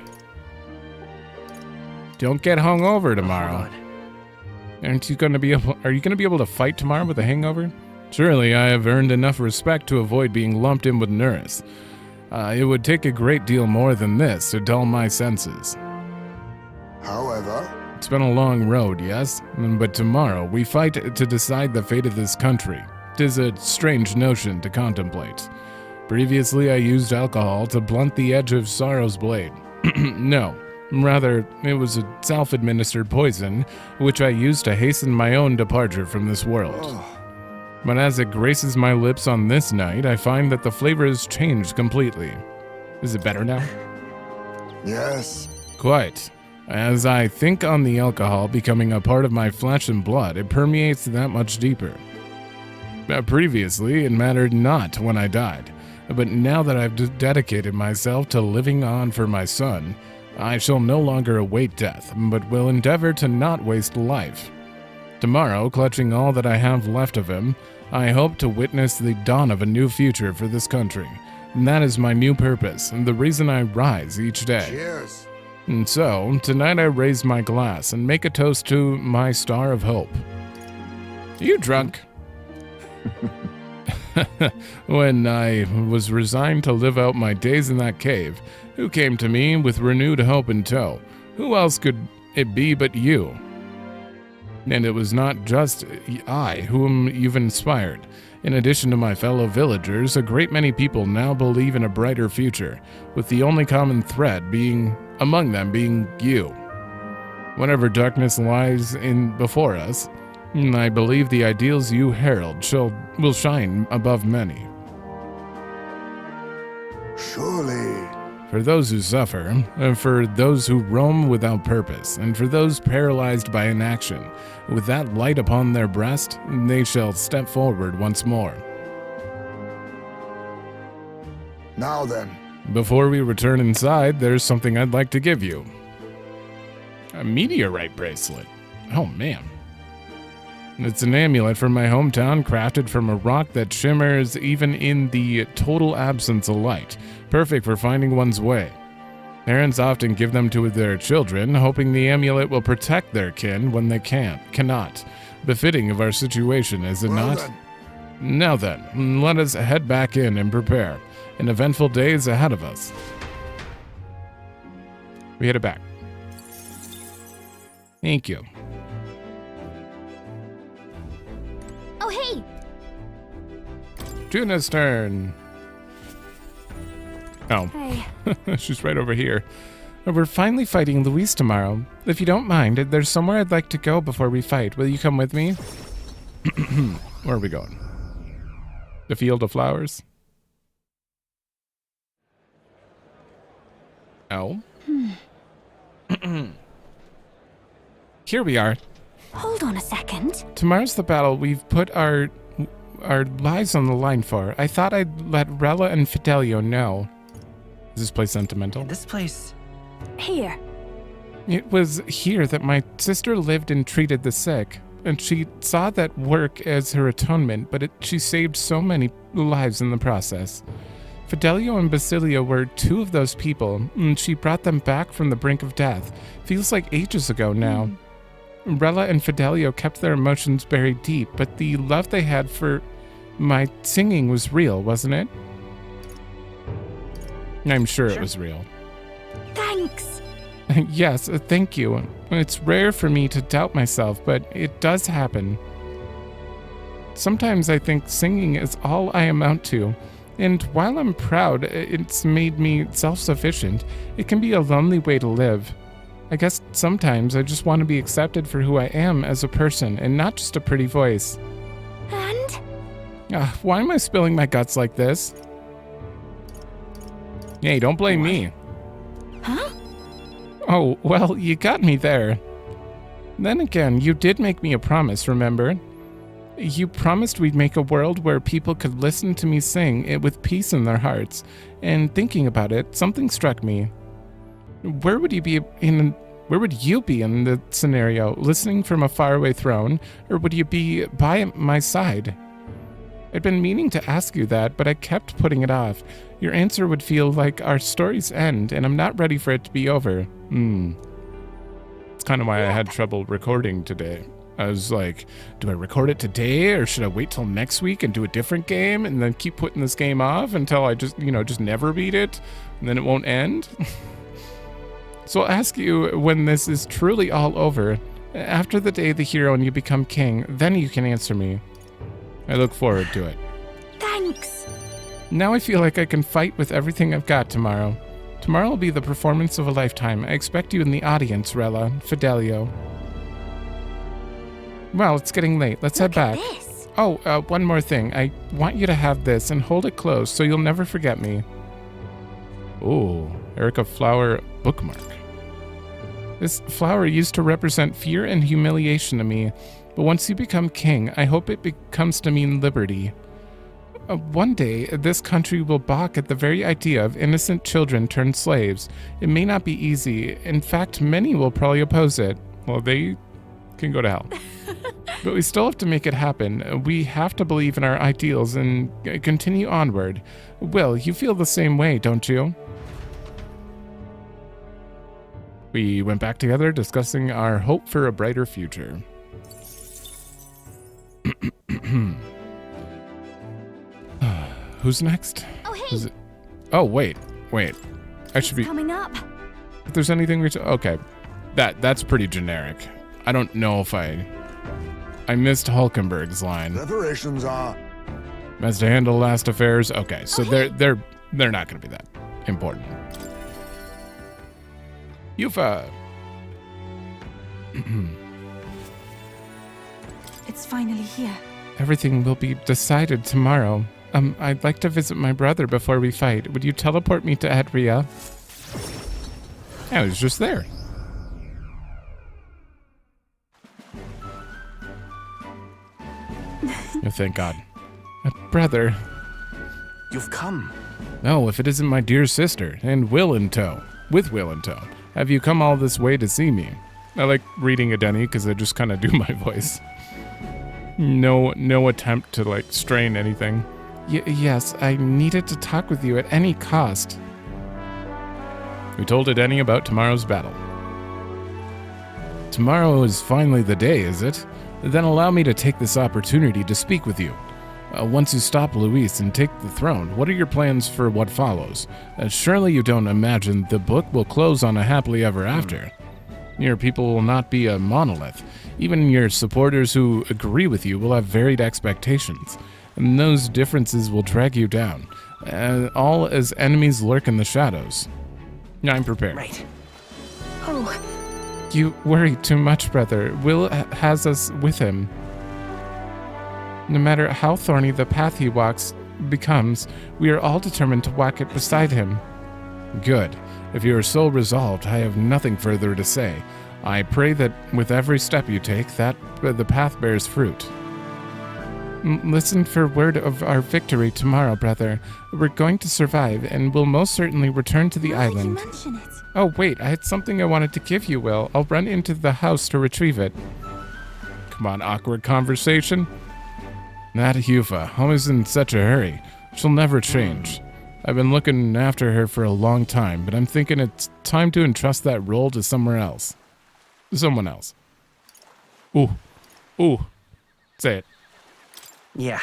Don't get hungover tomorrow. Are you going to be able to fight tomorrow with a hangover? Surely I have earned enough respect to avoid being lumped in with Nurse. It would take a great deal more than this to dull my senses. However, it's been a long road, yes, but tomorrow we fight to decide the fate of this country. 'Tis a strange notion to contemplate. Previously I used alcohol to blunt the edge of sorrow's blade. No. Rather, it was a self-administered poison, which I used to hasten my own departure from this world. But as it graces my lips on this night, I find that the flavor has changed completely. Is it better now? Yes. Quite. As I think on the alcohol becoming a part of my flesh and blood, it permeates that much deeper. Previously, it mattered not when I died, but now that I've dedicated myself to living on for my son, I shall no longer await death, but will endeavor to not waste life. Tomorrow, clutching all that I have left of him, I hope to witness the dawn of a new future for this country. And that is my new purpose, and the reason I rise each day. Cheers. And so, tonight I raise my glass and make a toast to my star of hope. Are you drunk? When I was resigned to live out my days in that cave, who came to me with renewed hope in tow? Who else could it be but you? And it was not just I whom you've inspired. In addition to my fellow villagers, a great many people now believe in a brighter future, with the only common thread being among them being you. Whatever darkness lies in before us, I believe the ideals you herald will shine above many. Surely. For those who suffer, for those who roam without purpose, and for those paralyzed by inaction, with that light upon their breast, they shall step forward once more. Now then. Before we return inside, there's something I'd like to give you. A meteorite bracelet. Oh man. It's an amulet from my hometown, crafted from a rock that shimmers even in the total absence of light, perfect for finding one's way. Parents often give them to their children, hoping the amulet will protect their kin when they cannot. Befitting of our situation, is it not? Then. Now then, let us head back in and prepare. An eventful day is ahead of us. We headed back. Thank you. Oh, hey! Juna's turn. Oh. Hey. She's right over here. We're finally fighting Luis tomorrow. If you don't mind, there's somewhere I'd like to go before we fight. Will you come with me? Where are we going? The Field of Flowers? Oh. Here we are. Hold on a second. Tomorrow's the battle we've put our lives on the line for. I thought I'd let Rella and Fidelio know. Is this place sentimental? This place... Here. It was here that my sister lived and treated the sick, and she saw that work as her atonement, but she saved so many lives in the process. Fidelio and Basilio were two of those people, and she brought them back from the brink of death. Feels like ages ago now. Rella and Fidelio kept their emotions buried deep, but the love they had for my singing was real, wasn't it? I'm sure it was real. Thanks. Yes, thank you. It's rare for me to doubt myself, but it does happen. Sometimes I think singing is all I amount to, and while I'm proud it's made me self-sufficient, it can be a lonely way to live. I guess sometimes I just want to be accepted for who I am as a person, and not just a pretty voice. And? Why am I spilling my guts like this? Hey, don't blame me. Huh? Oh, well, you got me there. Then again, you did make me a promise, remember? You promised we'd make a world where people could listen to me sing it with peace in their hearts. And thinking about it, something struck me. Where would you be in the scenario? Listening from a faraway throne, or would you be by my side? I'd been meaning to ask you that, but I kept putting it off. Your answer would feel like our story's end, and I'm not ready for it to be over. It's kind of why I had trouble recording today. I was like, do I record it today, or should I wait till next week and do a different game, and then keep putting this game off until I just never beat it, and then it won't end? So I'll ask you when this is truly all over, after the day the hero and you become king, then you can answer me. I look forward to it. Thanks. Now I feel like I can fight with everything I've got tomorrow. Tomorrow will be the performance of a lifetime. I expect you in the audience, Rella, Fidelio. Well, it's getting late. Let's head back. This. Oh, one more thing. I want you to have this and hold it close so you'll never forget me. Ooh, Erica flower bookmark. This flower used to represent fear and humiliation to me, but once you become king, I hope it becomes to mean liberty. One day, this country will balk at the very idea of innocent children turned slaves. It may not be easy. In fact, many will probably oppose it. Well, they can go to hell. But we still have to make it happen. We have to believe in our ideals and continue onward. Will, you feel the same way, don't you? We went back together discussing our hope for a brighter future. Who's next? Oh, hey. Oh, wait. I should be coming up. If there's anything okay. That's pretty generic. I don't know if I missed Hulkenberg's line. Preparations are As to handle last affairs. Okay, so they're not going to be that important. Yufa. It's finally here. Everything will be decided tomorrow. I'd like to visit my brother before we fight. Would you teleport me to Adria? I was just there. Oh, thank God. Brother. You've come. No, if it isn't my dear sister, and Will in tow. With Will in tow. Have you come all this way to see me? I like reading Adeni because I just kind of do my voice. No attempt to like strain anything. Yes, I needed to talk with you at any cost. We told Adeni about tomorrow's battle. Tomorrow is finally the day, is it? Then allow me to take this opportunity to speak with you. Once you stop Luis and take the throne, what are your plans for what follows? Surely you don't imagine the book will close on a happily ever after. Your people will not be a monolith. Even your supporters who agree with you will have varied expectations, and those differences will drag you down, all as enemies lurk in the shadows. I'm prepared. Right. Oh. You worry too much, brother. Will has us with him. No matter how thorny the path he walks becomes, we are all determined to walk it beside him. Good. If you are so resolved, I have nothing further to say. I pray that with every step you take, that the path bears fruit. Listen for word of our victory tomorrow, brother. We're going to survive, and we'll most certainly return to the island. Did you mention it? Oh, wait, I had something I wanted to give you, Will. I'll run into the house to retrieve it. Come on, awkward conversation. That Yufa, always in such a hurry. She'll never change. I've been looking after her for a long time, but I'm thinking it's time to entrust that role to someone else. Someone else. Ooh. Say it. Yeah.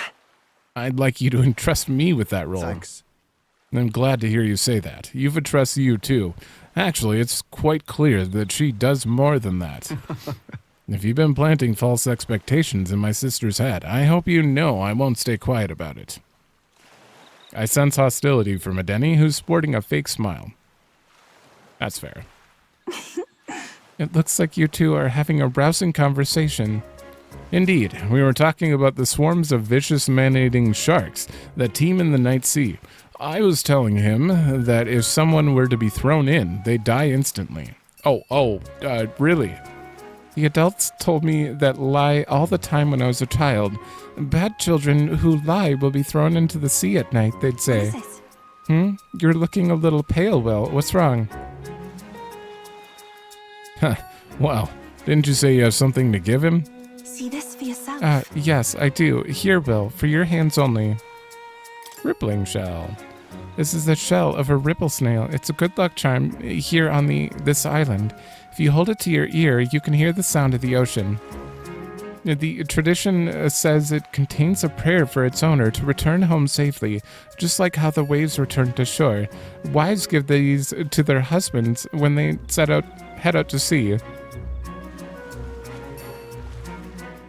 I'd like you to entrust me with that role. Thanks. I'm glad to hear you say that. Yufa trusts you too. Actually, it's quite clear that she does more than that. If you've been planting false expectations in my sister's head, I hope you know I won't stay quiet about it. I sense hostility from Adeni, who's sporting a fake smile. That's fair. It looks like you two are having a rousing conversation. Indeed, we were talking about the swarms of vicious man-eating sharks that teem in the night sea. I was telling him that if someone were to be thrown in, they'd die instantly. Really? The adults told me that lie all the time when I was a child. Bad children who lie will be thrown into the sea at night, they'd say. What is it? You're looking a little pale, Will. What's wrong? Well, didn't you say you have something to give him? See this for yourself. Yes, I do. Here, Will, for your hands only. Rippling shell. This is the shell of a ripple snail. It's a good luck charm here on this island. If you hold it to your ear, you can hear the sound of the ocean. The tradition says it contains a prayer for its owner to return home safely, just like how the waves return to shore. Wives give these to their husbands when they head out to sea.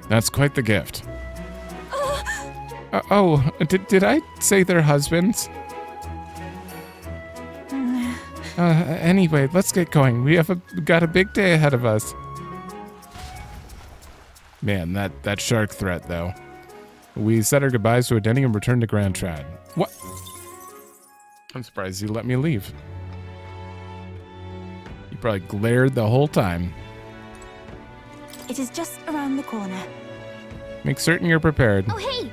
That's quite the gift. Did I say their husbands? Anyway, let's get going. We have got a big day ahead of us. Man, that shark threat, though. We said our goodbyes to Adeni and returned to Grand Trad. What? I'm surprised you let me leave. You probably glared the whole time. It is just around the corner. Make certain you're prepared. Oh, hey!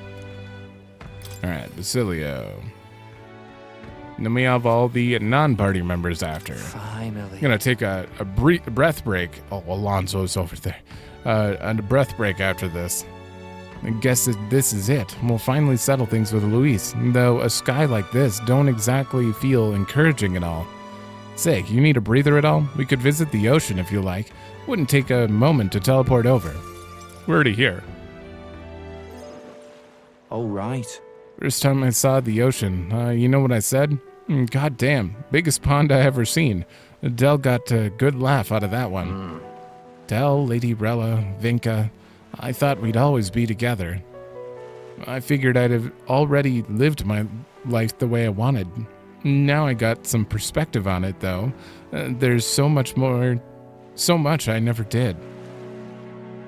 Alright, Basilio. And then we have all the non-party members after. Finally. I'm gonna take a breath break. Oh, Alonso's over there. And a breath break after this. I guess this is it. We'll finally settle things with Luis. Though a sky like this don't exactly feel encouraging at all. Say, you need a breather at all? We could visit the ocean if you like. Wouldn't take a moment to teleport over. We're already here. Oh, right. First time I saw the ocean, you know what I said? God damn, biggest pond I ever seen. Del got a good laugh out of that one. Del, Lady Rella, Vinca, I thought we'd always be together. I figured I'd have already lived my life the way I wanted. Now I got some perspective on it, though. There's so much I never did.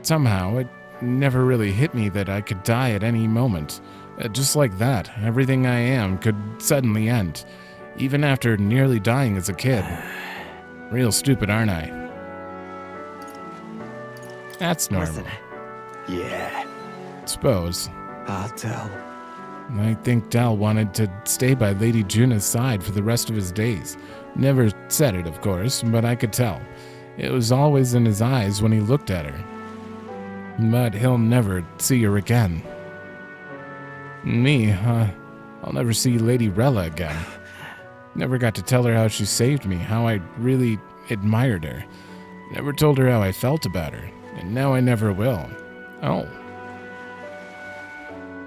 Somehow, it never really hit me that I could die at any moment. Just like that, everything I am could suddenly end, even after nearly dying as a kid. Real stupid, aren't I? That's normal. Listen. Yeah. Suppose. Del. I think Del wanted to stay by Lady Juna's side for the rest of his days. Never said it, of course, but I could tell. It was always in his eyes when he looked at her. But he'll never see her again. Me, I'll never see Lady Rella again. Never got to tell her how she saved me, how I really admired her. Never told her how I felt about her, and now I never will. Oh.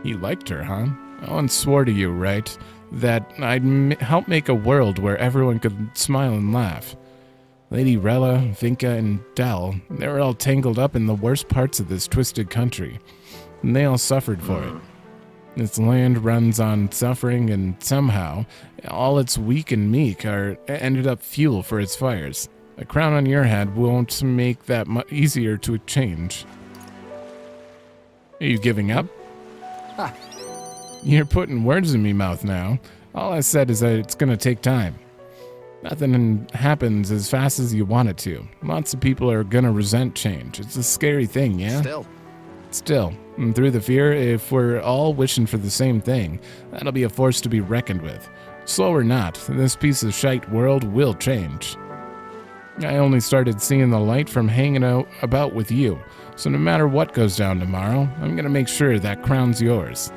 You liked her, huh? Oh, and swore to you, right? That I'd help make a world where everyone could smile and laugh. Lady Rella, Vinca, and Del, they were all tangled up in the worst parts of this twisted country, and they all suffered for it. This land runs on suffering, and somehow, all its weak and meek ended up fuel for its fires. A crown on your head won't make that easier to change. Are you giving up? Ah. You're putting words in me mouth now. All I said is that it's gonna take time. Nothing happens as fast as you want it to. Lots of people are gonna resent change. It's a scary thing, yeah? Still, and through the fear, if we're all wishing for the same thing, that'll be a force to be reckoned with. Slow or not, this piece of shite world will change. I only started seeing the light from hanging out about with you, so no matter what goes down tomorrow, I'm gonna make sure that crown's yours.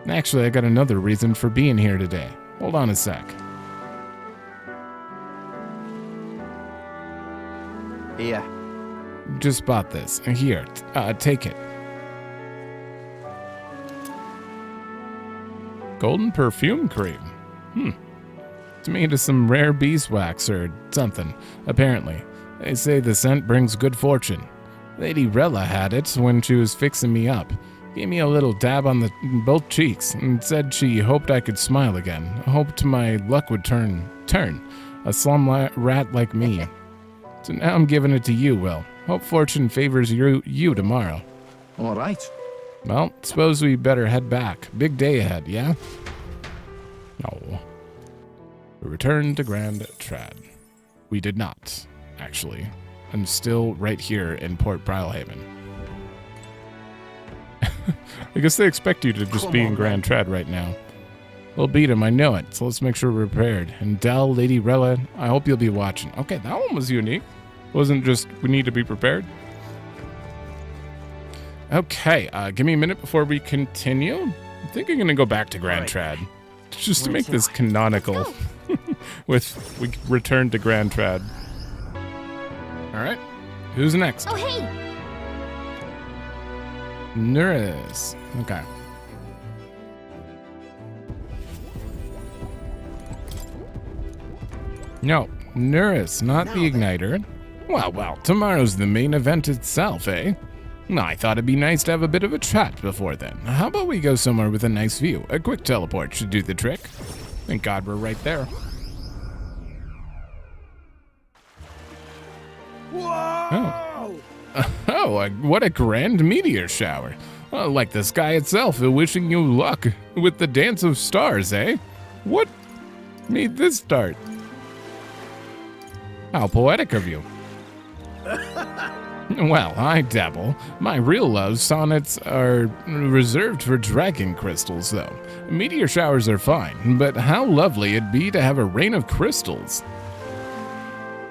Actually, I got another reason for being here today. Hold on a sec. Here. Just bought this. Here, take it. Golden perfume cream. It's made of some rare beeswax or something, apparently. They say the scent brings good fortune. Lady Rella had it when she was fixing me up. Gave me a little dab on both cheeks and said she hoped I could smile again. Hoped my luck would turn. A slum rat like me. So now I'm giving it to you, Will. Hope fortune favors you tomorrow. All right. Well, suppose we better head back. Big day ahead, yeah? No. We returned to Grand Trad. We did not, actually. I'm still right here in Port Brylehaven. I guess they expect you to just be in Grand Trad right now. We'll beat him, I know it, so let's make sure we're prepared. And Del, Lady Rella, I hope you'll be watching. Okay, that one was unique. Wasn't just, we need to be prepared. Okay, give me a minute before we continue. I think I'm gonna go back to Grand Trad. Just to make this canonical. With, we return to Grand Trad. Alright, who's next? Oh, hey! Nuris. Okay. No, Nuris, not the Igniter. Well, tomorrow's the main event itself, eh? I thought it'd be nice to have a bit of a chat before then. How about we go somewhere with a nice view? A quick teleport should do the trick. Thank God we're right there. Whoa! Oh, what a grand meteor shower. Like the sky itself wishing you luck with the dance of stars, eh? What made this start? How poetic of you. Well, I dabble. My real love sonnets are reserved for dragon crystals, though. Meteor showers are fine, but how lovely it'd be to have a rain of crystals.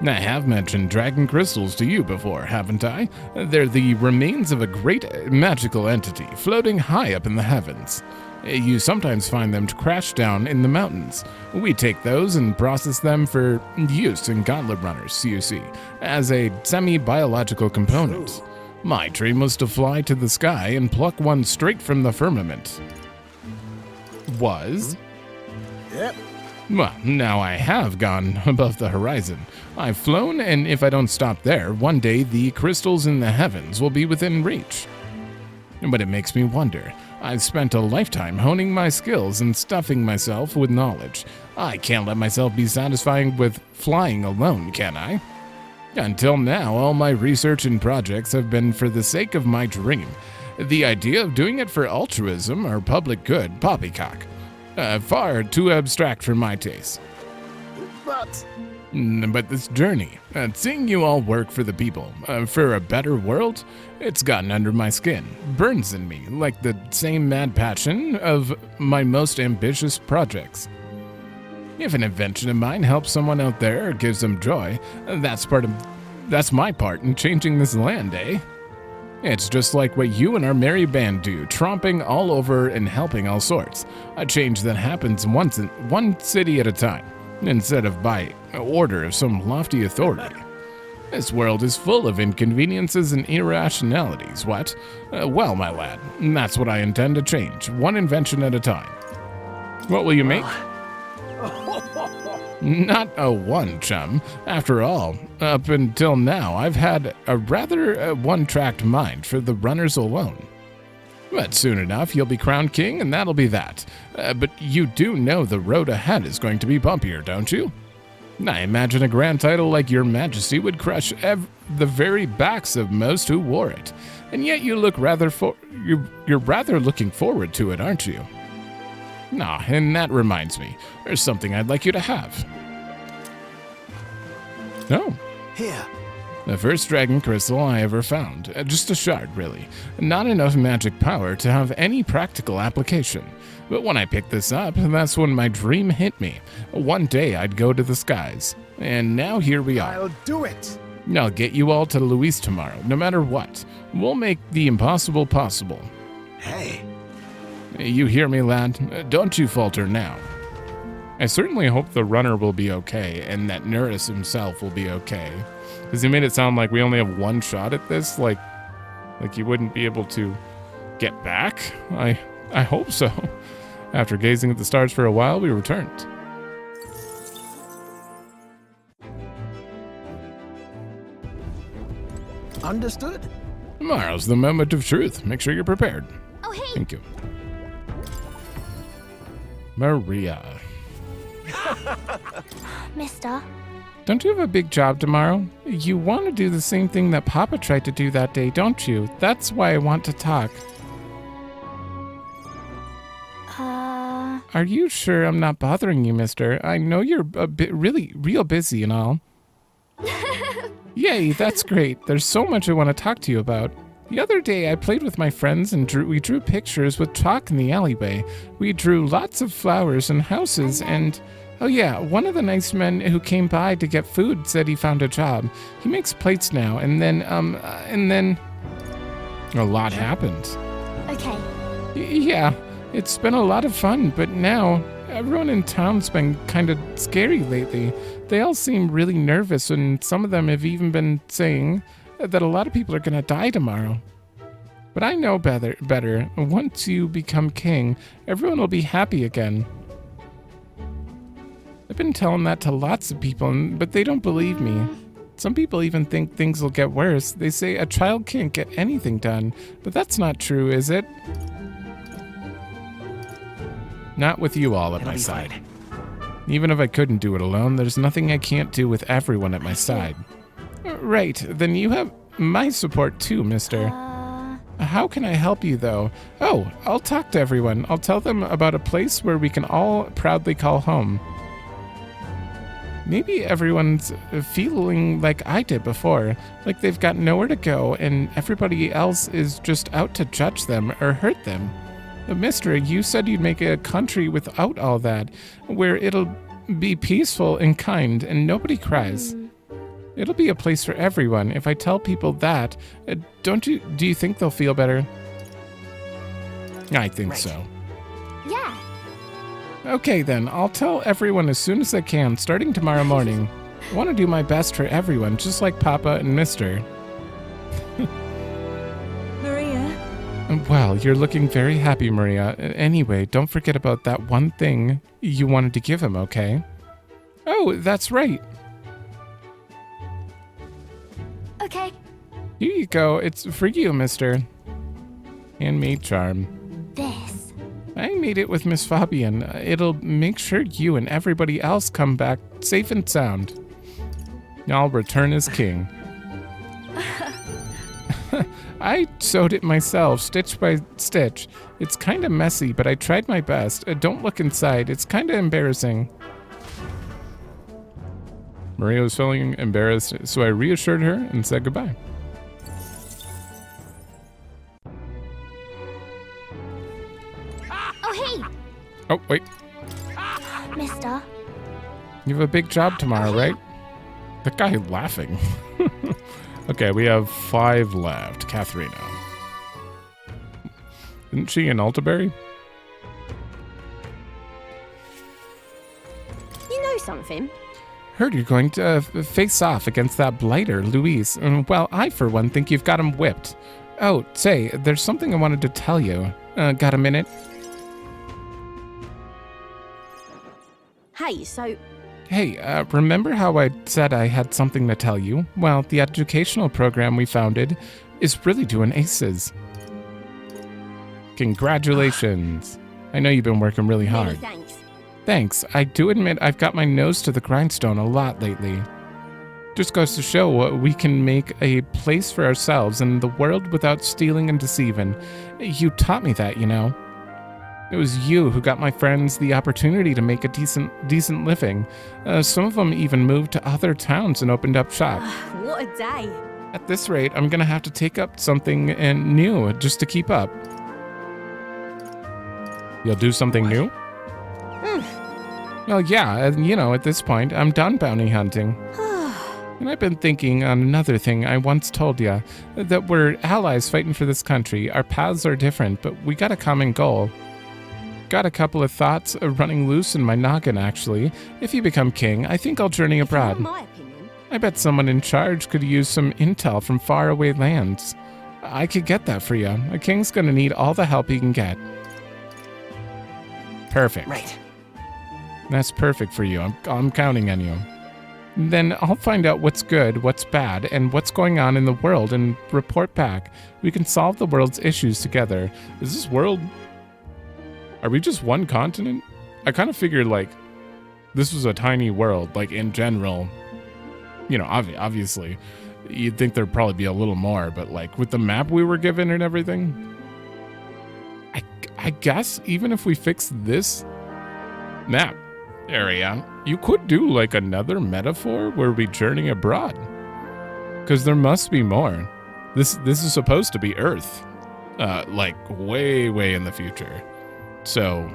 I have mentioned dragon crystals to you before, haven't I? They're the remains of a great magical entity floating high up in the heavens. You sometimes find them crashed down in the mountains. We take those and process them for use in gauntlet runners, you see, as a semi-biological component. My dream was to fly to the sky and pluck one straight from the firmament. Was? Yep. Well, now I have gone above the horizon. I've flown, and if I don't stop there, one day the crystals in the heavens will be within reach. But it makes me wonder. I've spent a lifetime honing my skills and stuffing myself with knowledge. I can't let myself be satisfied with flying alone, can I? Until now, all my research and projects have been for the sake of my dream. The idea of doing it for altruism or public good, poppycock. Far too abstract for my taste. But this journey, seeing you all work for the people, for a better world, it's gotten under my skin, burns in me like the same mad passion of my most ambitious projects. If an invention of mine helps someone out there or gives them joy, that's my part in changing this land, eh? It's just like what you and our merry band do, tromping all over and helping all sorts. A change that happens one city at a time, instead of by order of some lofty authority. This world is full of inconveniences and irrationalities, what? Well, my lad, that's what I intend to change, one invention at a time. What will you make? Not a one, chum. After all, up until now, I've had a rather one-tracked mind for the runners alone. But soon enough, you'll be crowned king, and that'll be that. But you do know the road ahead is going to be bumpier, don't you? I imagine a grand title like Your Majesty would crush the very backs of most who wore it. And yet you look you're rather looking forward to it, aren't you? Nah, and that reminds me, there's something I'd like you to have. Oh. Here. The first dragon crystal I ever found. Just a shard, really. Not enough magic power to have any practical application. But when I picked this up, that's when my dream hit me. One day I'd go to the skies. And now here we are. I'll do it. I'll get you all to Luis tomorrow, no matter what. We'll make the impossible possible. Hey. You hear me, lad? Don't you falter now. I certainly hope the runner will be okay, and that Nuris himself will be okay. Because he made it sound like we only have one shot at this, like he wouldn't be able to get back. I hope so. After gazing at the stars for a while, we returned. Understood. Tomorrow's the moment of truth. Make sure you're prepared. Oh, hey. Thank you. Maria. Mister? Don't you have a big job tomorrow? You want to do the same thing that Papa tried to do that day, don't you? That's why I want to talk. Are you sure I'm not bothering you, mister? I know you're a bit real busy and all. Yay, that's great. There's so much I want to talk to you about. The other day, I played with my friends and we drew pictures with chalk in the alleyway. We drew lots of flowers and houses and... Oh yeah, one of the nice men who came by to get food said he found a job. He makes plates now, and then... A lot happened. Okay. Yeah, it's been a lot of fun, but now... Everyone in town's been kind of scary lately. They all seem really nervous, and some of them have even been saying that a lot of people are gonna die tomorrow. But I know better. Once you become king, everyone will be happy again. I've been telling that to lots of people, but they don't believe me. Some people even think things will get worse. They say a child can't get anything done, but that's not true, is it? Not with you all at my side. Even if I couldn't do it alone, there's nothing I can't do with everyone at my side. Right, then you have my support too, mister. How can I help you, though? Oh, I'll talk to everyone. I'll tell them about a place where we can all proudly call home. Maybe everyone's feeling like I did before, like they've got nowhere to go and everybody else is just out to judge them or hurt them. But mister, you said you'd make a country without all that, where it'll be peaceful and kind and nobody cries. It'll be a place for everyone. If I tell people that, do you think they'll feel better? I think so. Yeah. Okay then, I'll tell everyone as soon as I can, starting tomorrow morning. I want to do my best for everyone, just like Papa and Mister. Maria? Well, you're looking very happy, Maria. Anyway, don't forget about that one thing you wanted to give him, okay? Oh, that's right. Okay. Here you go. It's for you, Mister. Handmade charm. This. I made it with Miss Fabian. It'll make sure you and everybody else come back safe and sound. I'll return as king. I sewed it myself, stitch by stitch. It's kind of messy, but I tried my best. Don't look inside. It's kind of embarrassing. Maria was feeling embarrassed, so I reassured her and said goodbye. Oh, wait. Mister. You have a big job tomorrow, right? That guy laughing. Okay, we have 5 left. Katharina. Isn't she in Altaberry? You know something? Heard you're going to face off against that blighter, Louise. Well, I, for one, think you've got him whipped. Oh, say, there's something I wanted to tell you. Got a minute? Hey, so... Hey, remember how I said I had something to tell you? Well, the educational program we founded is really doing aces. Congratulations. I know you've been working really hard. Many thanks. Thanks. I do admit I've got my nose to the grindstone a lot lately. Just goes to show we can make a place for ourselves in the world without stealing and deceiving. You taught me that, you know. It was you who got my friends the opportunity to make a decent living. Some of them even moved to other towns and opened up shop. What a day. At this rate, I'm gonna have to take up something new just to keep up. You'll do something new? Well, yeah, you know, at this point, I'm done bounty hunting. And I've been thinking on another thing I once told you, that we're allies fighting for this country. Our paths are different, but we got a common goal. Got a couple of thoughts running loose in my noggin, actually. If you become king, I think I'll journey abroad. In my opinion. I bet someone in charge could use some intel from faraway lands. I could get that for you. A king's gonna need all the help he can get. Perfect. Right. That's perfect for you. I'm counting on you. Then I'll find out what's good, what's bad, and what's going on in the world and report back. We can solve the world's issues together. Is this world... Are we just one continent? I kind of figured, like, this was a tiny world, like, in general. You know, obviously, you'd think there'd probably be a little more, but, like, with the map we were given and everything, I guess even if we fix this map area, you could do, like, another metaphor where we journey abroad. Because there must be more. This is supposed to be Earth, like, way, way in the future. So,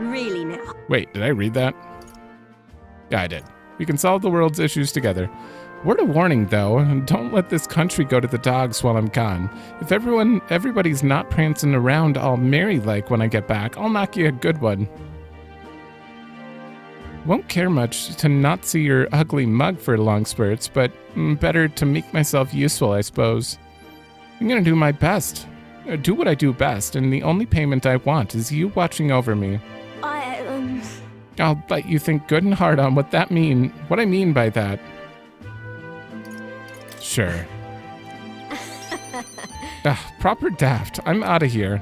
Really now? Wait, did I read that? Yeah, I did. We can solve the world's issues together. Word of warning, though, don't let this country go to the dogs while I'm gone. If everybody's not prancing around all merry-like when I get back, I'll knock you a good one. Won't care much to not see your ugly mug for long spurts, but better to make myself useful, I suppose. I'm gonna do my best. Do what I do best, and the only payment I want is you watching over me. I'll bet you think good and hard on what I mean by that. Sure. Proper daft. I'm out of here.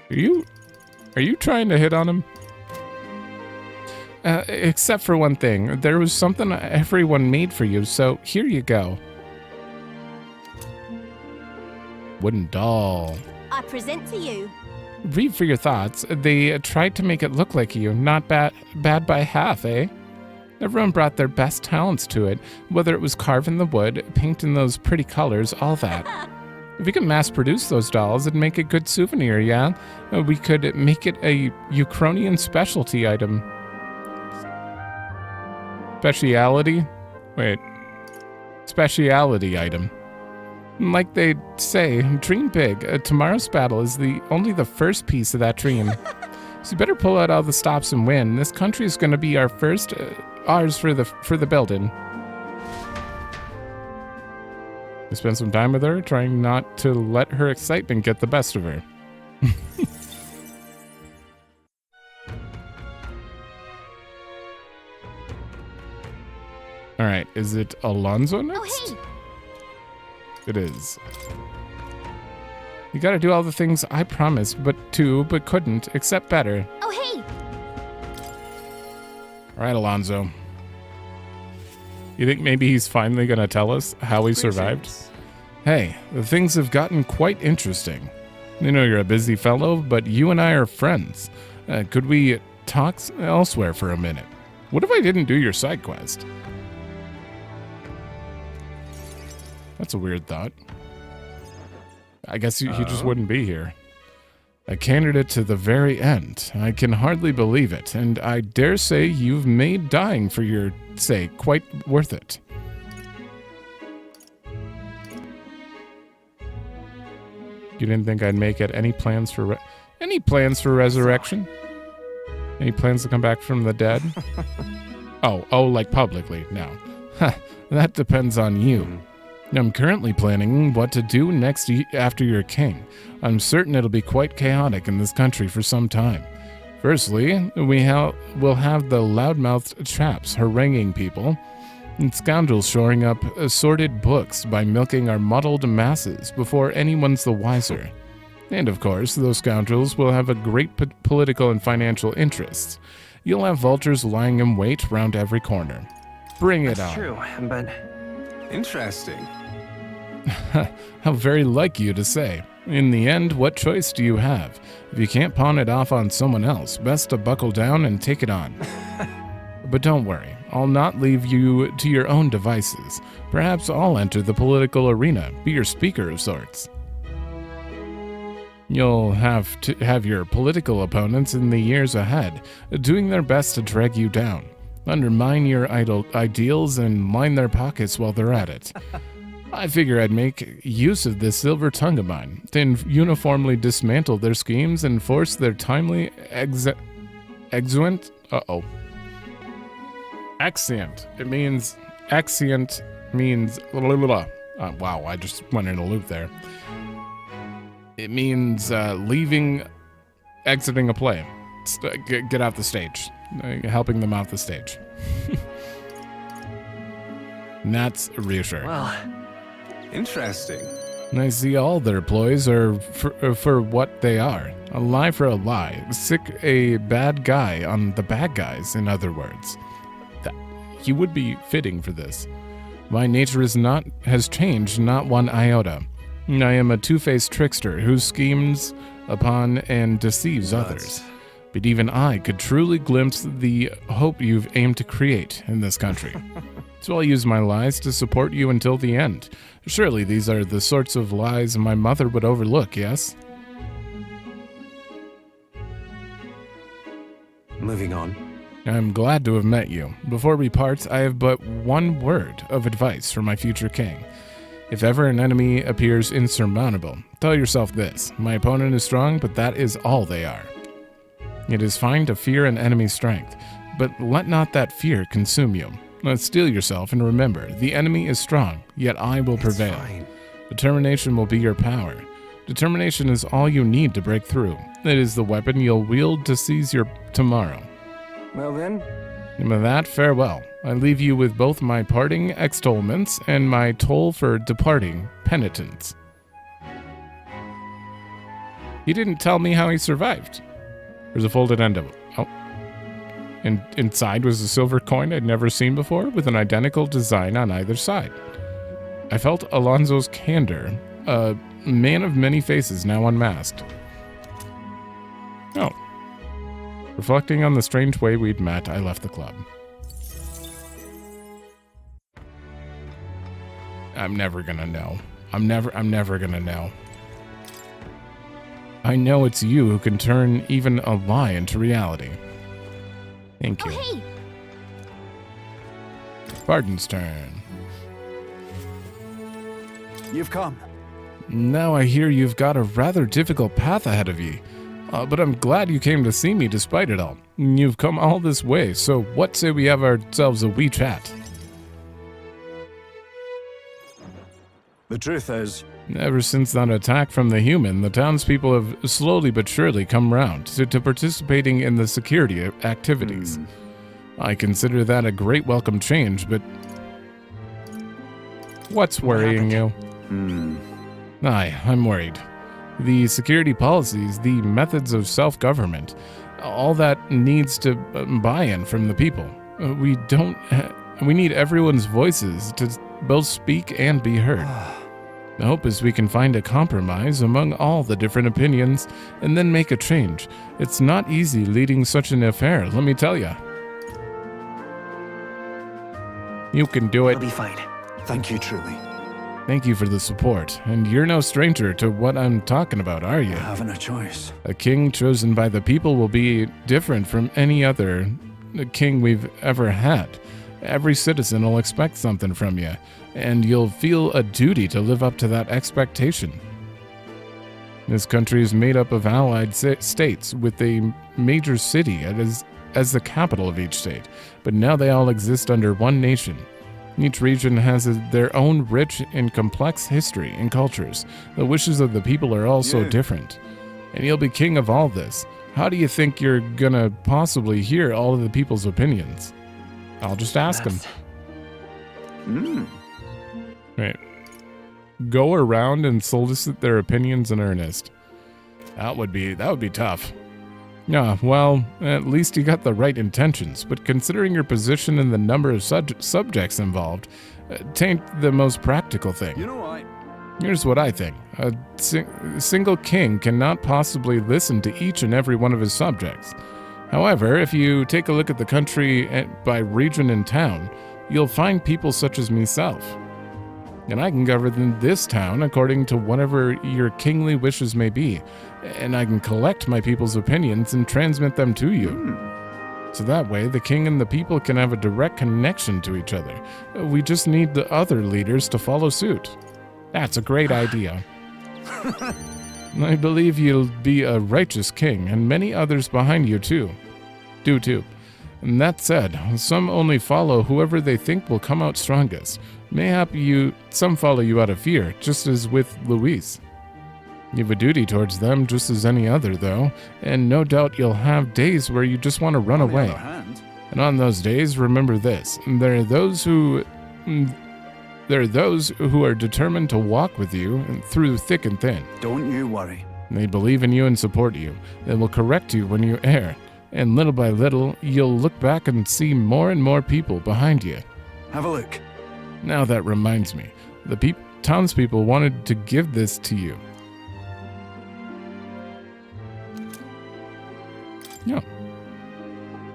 Are you trying to hit on him? Except for one thing. There was something everyone made for you, so here you go. Wooden doll. I present to you. Read for your thoughts. They tried to make it look like you, not bad by half, eh? Everyone brought their best talents to it, whether it was carving the wood, painting those pretty colors, all that. If we could mass produce those dolls, it'd make a good souvenir, yeah? We could make it a Ukrainian specialty item. Speciality? Wait. Speciality item. Like they say, dream big. Tomorrow's battle is only the first piece of that dream. So you better pull out all the stops and win. This country is going to be our first, ours for the building. I spent some time with her, trying not to let her excitement get the best of her. All right, is it Alonso next? Oh, hey. It is. You gotta do all the things I promised, but couldn't, except better. Oh, hey. All right, Alonso. You think maybe he's finally gonna tell us how he survived? Hey, things have gotten quite interesting. You know you're a busy fellow, but you and I are friends. Could we talk elsewhere for a minute? What if I didn't do your side quest? That's a weird thought. I guess he just wouldn't be here. A candidate to the very end. I can hardly believe it, and I dare say you've made dying for your sake quite worth it. You didn't think I'd make it? Any plans for resurrection? Any plans to come back from the dead? oh, like publicly? No. That depends on you. I'm currently planning what to do next after you're king. I'm certain it'll be quite chaotic in this country for some time. Firstly, we'll have the loudmouthed chaps haranguing people, and scoundrels shoring up assorted books by milking our muddled masses before anyone's the wiser. And of course, those scoundrels will have a great political and financial interests. You'll have vultures lying in wait round every corner. Bring it on. That's true, but... Interesting. How very like you to say. In the end, what choice do you have? If you can't pawn it off on someone else, best to buckle down and take it on. But don't worry, I'll not leave you to your own devices. Perhaps I'll enter the political arena, be your speaker of sorts. You'll have to have your political opponents in the years ahead, doing their best to drag you down, undermine your ideals, and line their pockets while they're at it. I figure I'd make use of this silver tongue of mine to uniformly dismantle their schemes and force their timely exeunt. Exeunt. It means exeunt means wow, I just went in a loop there. It means exiting a play. Get out the stage. Helping them out the stage. And that's reassuring. Well, interesting. And I see all their ploys are for what they are. A lie for a lie. Sick a bad guy on the bad guys, in other words. He would be fitting for this. My nature has changed not one iota. I am a two-faced trickster who schemes upon and deceives others. But even I could truly glimpse the hope you've aimed to create in this country. So I'll use my lies to support you until the end. Surely these are the sorts of lies my mother would overlook, yes? Moving on. I'm glad to have met you. Before we part, I have but one word of advice for my future king. If ever an enemy appears insurmountable, tell yourself this: my opponent is strong, but that is all they are. It is fine to fear an enemy's strength, but let not that fear consume you. Let's steel yourself and remember, the enemy is strong, yet I will prevail. Determination will be your power. Determination is all you need to break through. It is the weapon you'll wield to seize your tomorrow. Well then. And with that, farewell. I leave you with both my parting extolments and my toll for departing penitence. He didn't tell me how he survived. There's a folded envelope. Oh. And inside was a silver coin I'd never seen before with an identical design on either side. I felt Alonso's candor a man of many faces now unmasked. Oh. Reflecting on the strange way we'd met, I left the club. I'm never gonna know. I'm never gonna know. I know it's you who can turn even a lie into reality. Thank you. Oh, hey. Barden's turn. You've come. Now I hear you've got a rather difficult path ahead of you. But I'm glad you came to see me despite it all. You've come all this way, so what say we have ourselves a wee chat? The truth is... Ever since that attack from the human, the townspeople have slowly but surely come round to participating in the security activities. I consider that a great welcome change, but... What's worrying you? Aye, I'm worried. The security policies, the methods of self-government, all that needs to buy-in from the people. We need everyone's voices to both speak and be heard. The hope is we can find a compromise among all the different opinions and then make a change. It's not easy leading such an affair, let me tell you. You can do it. It'll be fine. Thank you truly. Thank you for the support, and you're no stranger to what I'm talking about, are you? I haven't a choice. A king chosen by the people will be different from any other king we've ever had. Every citizen will expect something from you, and you'll feel a duty to live up to that expectation. This country is made up of allied states with a major city as the capital of each state, but now they all exist under one nation. Each region has their own rich and complex history and cultures. The wishes of the people are all so different. And you'll be king of all this. How do you think you're gonna possibly hear all of the people's opinions? I'll just ask them. Right. Go around and solicit their opinions in earnest. That would be tough. Yeah, well, at least you got the right intentions, but considering your position and the number of subjects involved, tain't the most practical thing. You know what? Here's what I think. A single king cannot possibly listen to each and every one of his subjects. However, if you take a look at the country by region and town, you'll find people such as myself. And I can govern this town according to whatever your kingly wishes may be, and I can collect my people's opinions and transmit them to you. So that way, the king and the people can have a direct connection to each other. We just need the other leaders to follow suit. That's a great idea. I believe you'll be a righteous king, and many others behind you too. Do too. And that said, some only follow whoever they think will come out strongest. Mayhap some follow you out of fear, just as with Luis. You have a duty towards them just as any other, though, and no doubt you'll have days where you just want to run away. And on those days, remember this: there are those who are determined to walk with you through thick and thin. Don't you worry. They believe in you and support you. They will correct you when you err, and little by little, you'll look back and see more and more people behind you. Have a look. Now that reminds me, the townspeople wanted to give this to you. Yeah.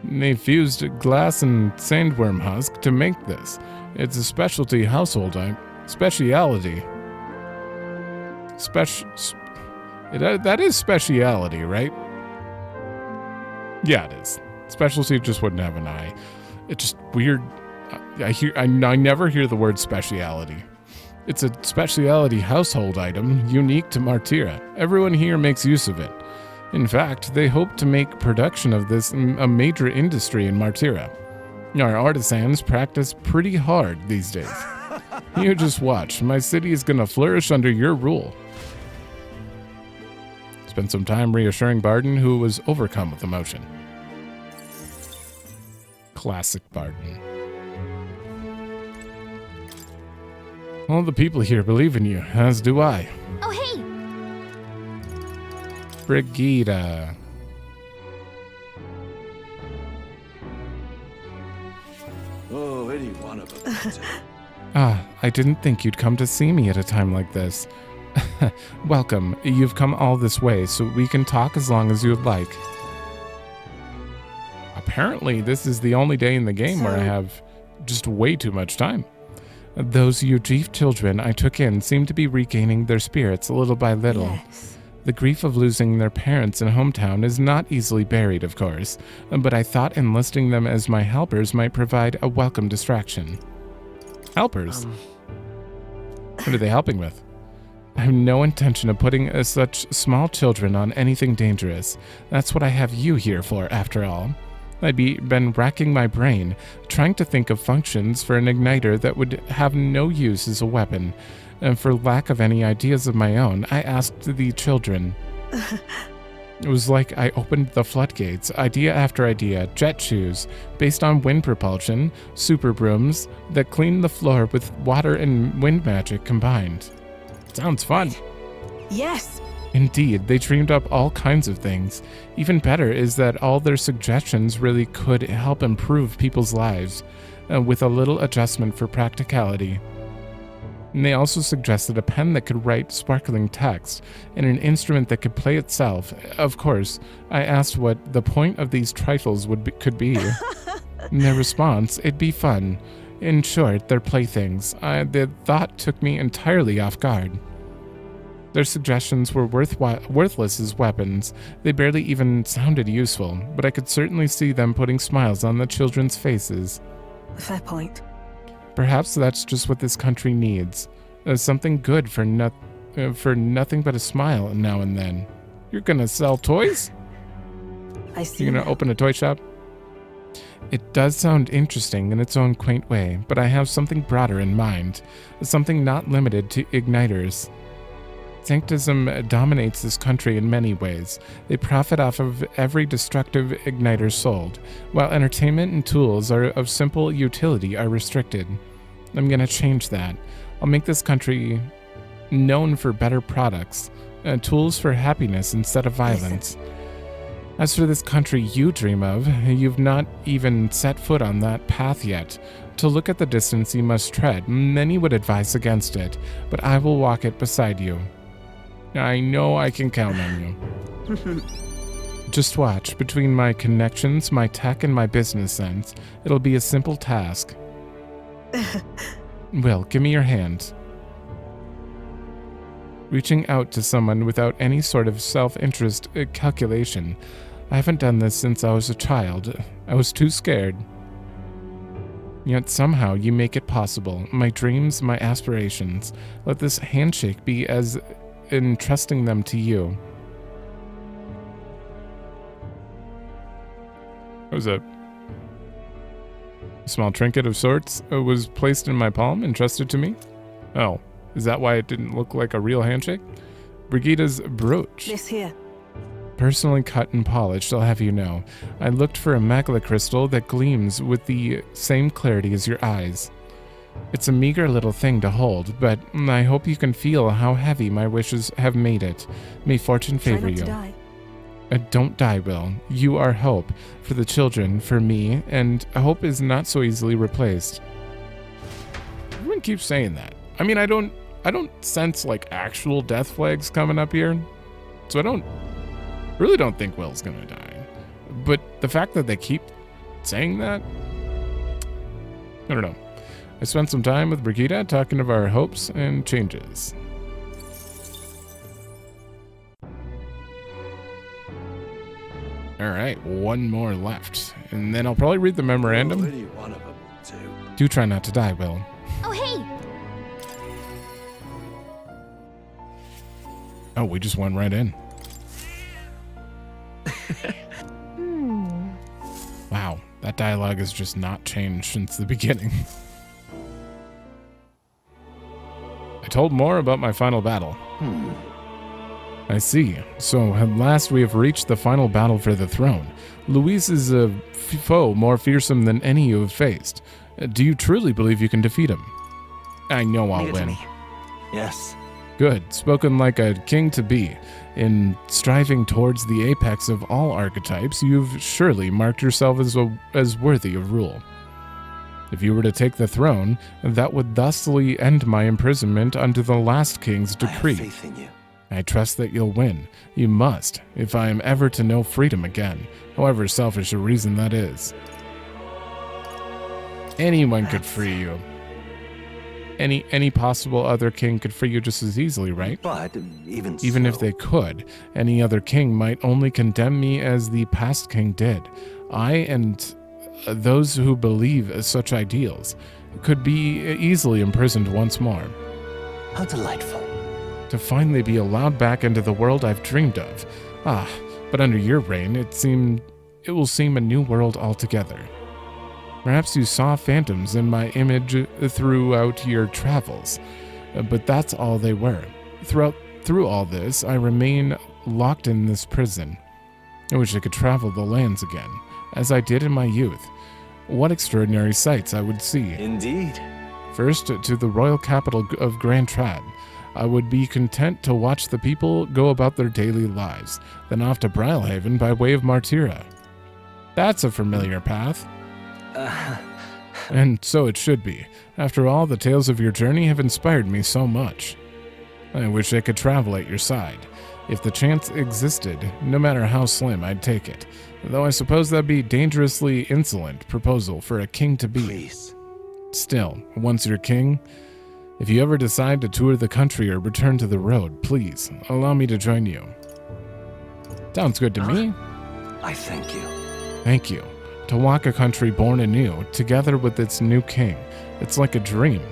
They fused glass and sandworm husk to make this. It's a specialty household speciality. That is speciality, right? Yeah, it is. Specialty just wouldn't have an I. It's just weird. I never hear the word speciality. It's a speciality household item unique to Martira. Everyone here makes use of it. In fact, they hope to make production of this a major industry in Martira. Our artisans practice pretty hard these days. You just watch. My city is gonna flourish under your rule. Spent some time reassuring Barden, who was overcome with emotion. Classic Barden. All the people here believe in you, as do I. Oh, hey! Brigida. Oh, any one of them. I didn't think you'd come to see me at a time like this. Welcome. You've come all this way, so we can talk as long as you would like. Apparently, this is the only day in the game where I have just way too much time. Those Ujif children I took in seem to be regaining their spirits little by little. Yes. The grief of losing their parents and hometown is not easily buried, of course, but I thought enlisting them as my helpers might provide a welcome distraction. Helpers? What are they helping with? I have no intention of putting such small children on anything dangerous. That's what I have you here for, after all. I've been racking my brain, trying to think of functions for an igniter that would have no use as a weapon, and for lack of any ideas of my own, I asked the children. It was like I opened the floodgates, idea after idea, jet shoes, based on wind propulsion, super brooms that clean the floor with water and wind magic combined. Sounds fun. Yes. Indeed, they dreamed up all kinds of things. Even better is that all their suggestions really could help improve people's lives, with a little adjustment for practicality. And they also suggested a pen that could write sparkling text, and an instrument that could play itself. Of course, I asked what the point of these trifles could be. In their response, it'd be fun. In short, their playthings. The thought took me entirely off guard. Their suggestions were worthless as weapons. They barely even sounded useful, but I could certainly see them putting smiles on the children's faces. Fair point. Perhaps that's just what this country needs. Something good for nothing but a smile now and then. You're gonna sell toys? I see. You're gonna open a toy shop? It does sound interesting in its own quaint way, but I have something broader in mind. Something not limited to igniters. Sanctism dominates this country in many ways. They profit off of every destructive igniter sold, while entertainment and tools of simple utility are restricted. I'm gonna change that. I'll make this country known for better products, tools for happiness instead of violence. As for this country you dream of, you've not even set foot on that path yet. To look at the distance you must tread, many would advise against it, but I will walk it beside you. I know I can count on you. Just watch. Between my connections, my tech, and my business sense, it'll be a simple task. Will, give me your hand. Reaching out to someone without any sort of self-interest calculation. I haven't done this since I was a child. I was too scared. Yet somehow you make it possible. My dreams, my aspirations. Let this handshake be as entrusting them to you. What was that? A small trinket of sorts was placed in my palm, entrusted to me. Oh, is that why it didn't look like a real handshake? Brigida's brooch. This here. Personally cut and polished, I'll have you know. I looked for a magla crystal that gleams with the same clarity as your eyes. It's a meager little thing to hold, but I hope you can feel how heavy my wishes have made it. May fortune favor you. Don't die, Will. You are hope for the children, for me, and hope is not so easily replaced. Everyone keeps saying that. I mean, I don't sense like actual death flags coming up here, so I really don't think Will's gonna die. But the fact that they keep saying that, I don't know. I spent some time with Brigida talking of our hopes and changes. Alright, one more left. And then I'll probably read the memorandum. Already one of them, too. Do try not to die, Will. Oh, hey! Oh, we just went right in. Wow, that dialogue has just not changed since the beginning. I told more about my final battle. I see. So at last we have reached the final battle for the throne. Luis is a foe more fearsome than any you have faced. Do you truly believe you can defeat him? I know I'll win. Yes. Good. Spoken like a king to be. In striving towards the apex of all archetypes, you've surely marked yourself as worthy of rule. If you were to take the throne, that would thusly end my imprisonment under the last king's decree. I have faith in you. I trust that you'll win. You must, if I am ever to know freedom again, however selfish a reason that is. Anyone could free you. Any possible other king could free you just as easily, right? But even if they could, any other king might only condemn me as the past king did. I and those who believe such ideals could be easily imprisoned once more. How delightful. To finally be allowed back into the world I've dreamed of. But under your reign, it will seem a new world altogether. Perhaps you saw phantoms in my image throughout your travels, but that's all they were. Through all this, I remain locked in this prison. I wish I could travel the lands again, as I did in my youth. What extraordinary sights I would see. Indeed. First, to the royal capital of Grand Trad. I would be content to watch the people go about their daily lives, then off to Brilhaven by way of Martira. That's a familiar path. And so it should be. After all, the tales of your journey have inspired me so much. I wish I could travel at your side. If the chance existed, no matter how slim, I'd take it. Though I suppose that'd be a dangerously insolent proposal for a king to be. Please. Still, once you're king, if you ever decide to tour the country or return to the road, please, allow me to join you. Sounds good to me. I thank you. Thank you. To walk a country born anew, together with its new king. It's like a dream.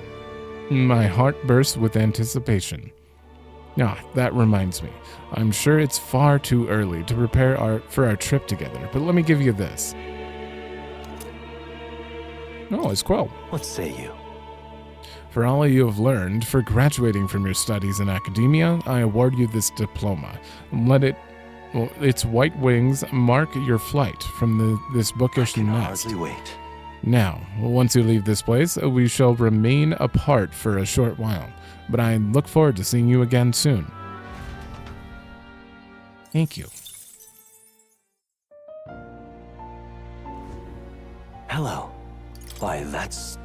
My heart bursts with anticipation. That reminds me. I'm sure it's far too early to prepare for our trip together, but let me give you this. Oh, it's Quill. What say you? For all you have learned, for graduating from your studies in academia, I award you this diploma. Let its white wings mark your flight from this bookish nest. I can hardly wait. Now, once you leave this place, we shall remain apart for a short while, but I look forward to seeing you again soon. Thank you. Hello. Why, that's...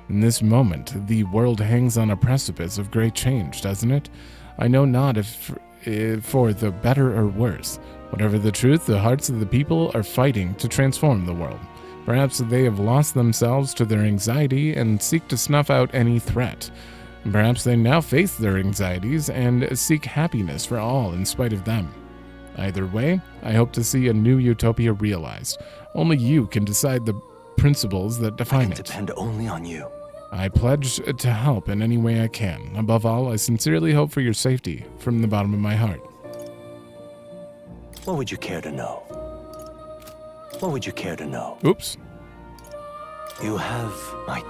In this moment, the world hangs on a precipice of great change, doesn't it? I know not if for the better or worse. Whatever the truth, the hearts of the people are fighting to transform the world. Perhaps they have lost themselves to their anxiety and seek to snuff out any threat. Perhaps they now face their anxieties and seek happiness for all in spite of them. Either way, I hope to see a new utopia realized. Only you can decide the principles that define it. Depend only on you. I pledge to help in any way I can. Above all, I sincerely hope for your safety from the bottom of my heart. What would you care to know? What would you care to know? Oops. You have my...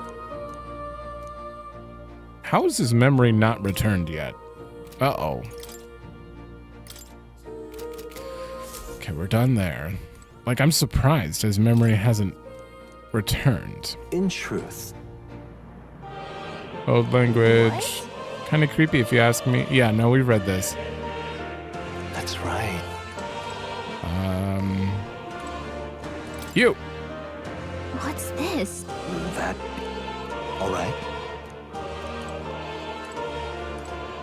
How is his memory not returned yet? Uh-oh. Okay, we're done there. Like, I'm surprised his memory hasn't returned. In truth. Old language. Kind of creepy if you ask me. Yeah, no, we've read this. That's right. You. What's this? That... All right.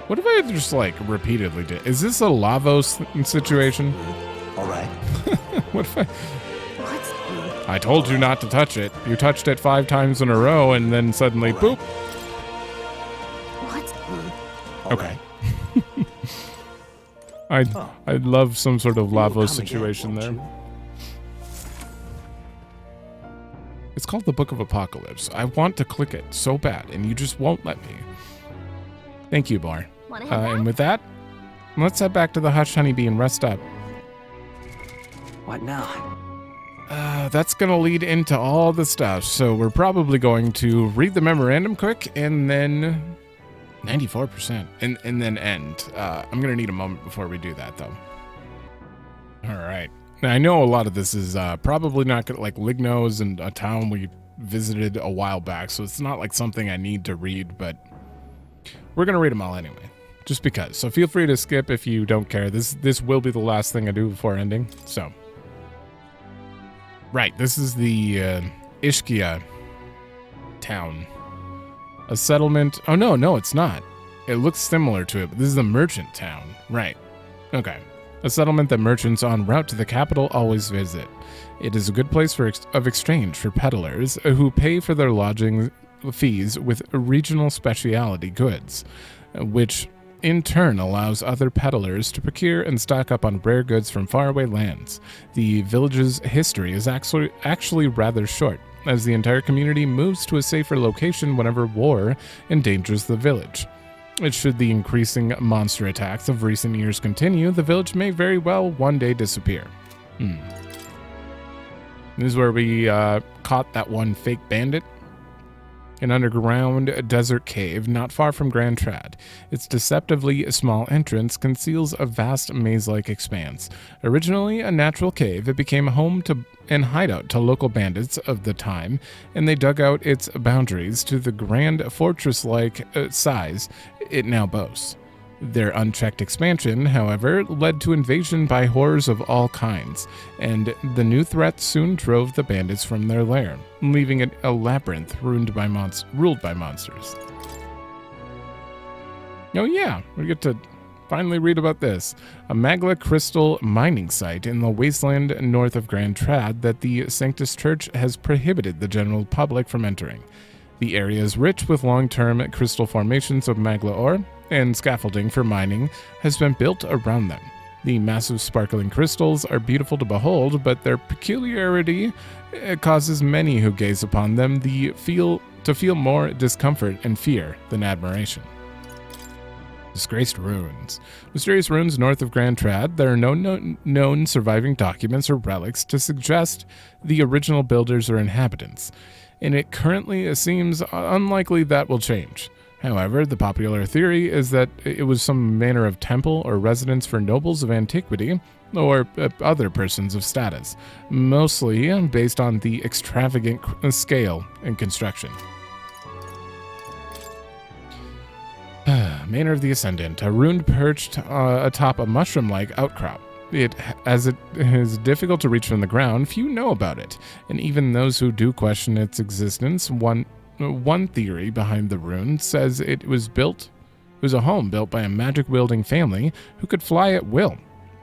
What if I just, like, repeatedly did? Is this a Lavos situation? All right. What if I told you not to touch it. You touched it 5 times in a row, and then suddenly, boop. What? Okay. I'd love some sort of Lavos situation there. It's called the Book of Apocalypse. I want to click it so bad, and you just won't let me. Thank you, Bar. And with that, let's head back to the Hush Honeybee and rest up. What now? That's going to lead into all the stuff, so we're probably going to read the memorandum quick, and then 94%, and then end. I'm going to need a moment before we do that, though. All right. Now, I know a lot of this is probably not good, like Ligno's and a town we visited a while back, so it's not like something I need to read, but we're going to read them all anyway, just because. So feel free to skip if you don't care. This will be the last thing I do before ending, so. Right, this is the Ishkia town. A settlement. Oh, no, it's not. It looks similar to it, but this is a merchant town. Right. Okay. A settlement that merchants en route to the capital always visit. It is a good place of exchange for peddlers who pay for their lodging fees with regional specialty goods, which in turn allows other peddlers to procure and stock up on rare goods from faraway lands. The village's history is actually rather short, as the entire community moves to a safer location whenever war endangers the village. Should the increasing monster attacks of recent years continue, the village may very well one day disappear. This is where we caught that one fake bandit. An underground desert cave not far from Grand Trad. Its deceptively small entrance conceals a vast maze-like expanse. Originally a natural cave, it became home to and hideout to local bandits of the time, and they dug out its boundaries to the grand fortress-like size it now boasts. Their unchecked expansion, however, led to invasion by horrors of all kinds, and the new threat soon drove the bandits from their lair, leaving it a labyrinth ruled by monsters. Oh yeah, we get to finally read about this. A magma crystal mining site in the wasteland north of Grand Trad that the Sanctus Church has prohibited the general public from entering. The area is rich with long-term crystal formations of magma ore, and scaffolding for mining has been built around them. The massive sparkling crystals are beautiful to behold, but their peculiarity causes many who gaze upon them to feel more discomfort and fear than admiration. Disgraced ruins. Mysterious ruins north of Grand Trad. There are no known surviving documents or relics to suggest the original builders or inhabitants, and it currently seems unlikely that will change. However, the popular theory is that it was some manner of temple or residence for nobles of antiquity or other persons of status, mostly based on the extravagant scale and construction. Manor of the Ascendant, a ruin perched atop a mushroom-like outcrop. As it is difficult to reach from the ground, few know about it, and even those who do question its existence, one theory behind the ruin says it was a home built by a magic-wielding family who could fly at will,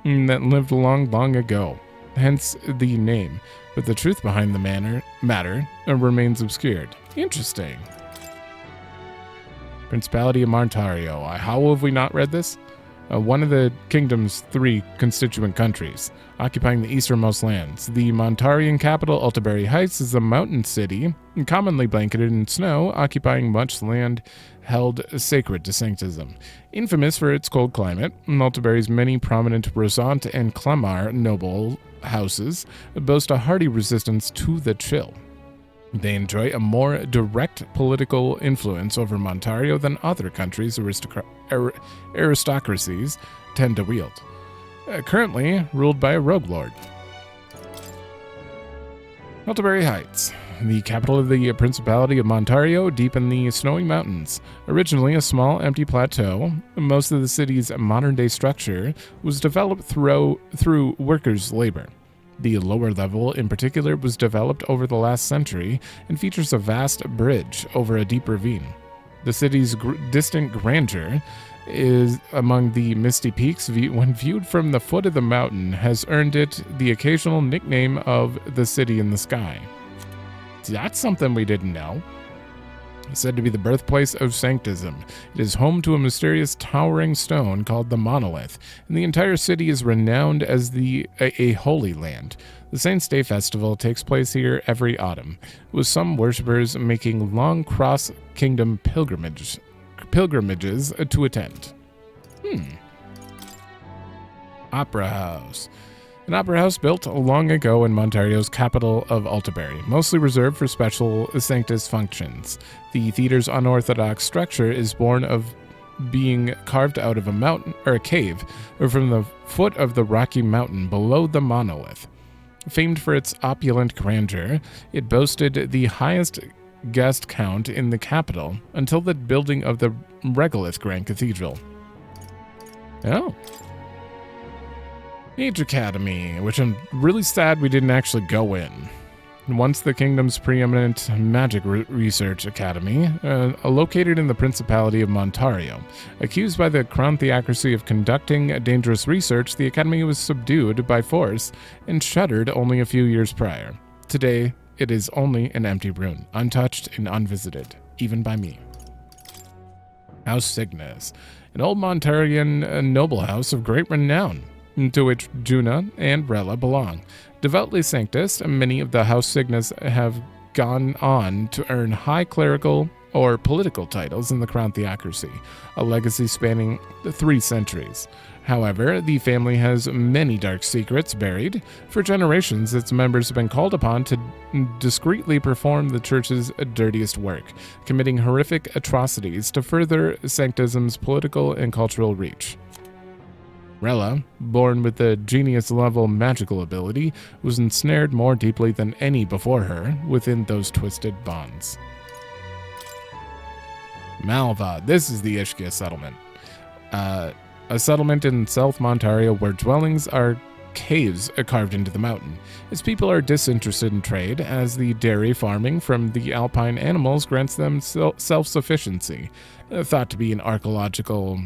that lived long ago, hence the name, but the truth behind the matter remains obscured. Interesting. Principality of Montario. How have we not read this? One of the kingdom's 3 constituent countries, occupying the easternmost lands. The Montarian capital, Altaberry Heights, is a mountain city, commonly blanketed in snow, occupying much land held sacred to sanctism. Infamous for its cold climate, Altaberry's many prominent Rosant and Clamar noble houses boast a hardy resistance to the chill. They enjoy a more direct political influence over Montario than other countries' aristocracies tend to wield. Currently ruled by a rogue lord. Altaberry Heights, the capital of the Principality of Montario, deep in the snowy mountains. Originally a small empty plateau, most of the city's modern-day structure was developed through workers' labor. The lower level, in particular, was developed over the last century and features a vast bridge over a deep ravine. The city's distant grandeur is among the misty peaks when viewed from the foot of the mountain has earned it the occasional nickname of the city in the sky. That's something we didn't know. Said to be the birthplace of sanctism, it is home to a mysterious towering stone called the Monolith, and the entire city is renowned as a holy land. The Saints' Day festival takes place here every autumn, with some worshippers making long cross-kingdom pilgrimages to attend. Opera House. An opera house built long ago in Montario's capital of Altaberry, mostly reserved for special Sanctus functions. The theater's unorthodox structure is born of being carved out of a mountain or a cave, or from the foot of the rocky mountain below the monolith. Famed for its opulent grandeur, it boasted the highest guest count in the capital until the building of the regolith Grand Cathedral. Oh. Age Academy, which I'm really sad we didn't actually go in. once the kingdom's preeminent magic research academy, located in the Principality of Montario. Accused by the Crown Theocracy of conducting dangerous research, the academy was subdued by force and shuttered only a few years prior. Today, it is only an empty ruin, untouched and unvisited, even by me. House Cygnus, an old Montarian noble house of great renown, to which Juna and Rella belong. Devoutly sanctus, many of the House Cygnus have gone on to earn high clerical or political titles in the Crown Theocracy, a legacy spanning 3 centuries. However, the family has many dark secrets buried. For generations, its members have been called upon to discreetly perform the church's dirtiest work, committing horrific atrocities to further Sanctism's political and cultural reach. Rella, born with the genius-level magical ability, was ensnared more deeply than any before her within those twisted bonds. Malva, this is the Ishkia settlement. A settlement in South Montario where dwellings are caves carved into the mountain. Its people are disinterested in trade, as the dairy farming from the alpine animals grants them self-sufficiency, thought to be an archaeological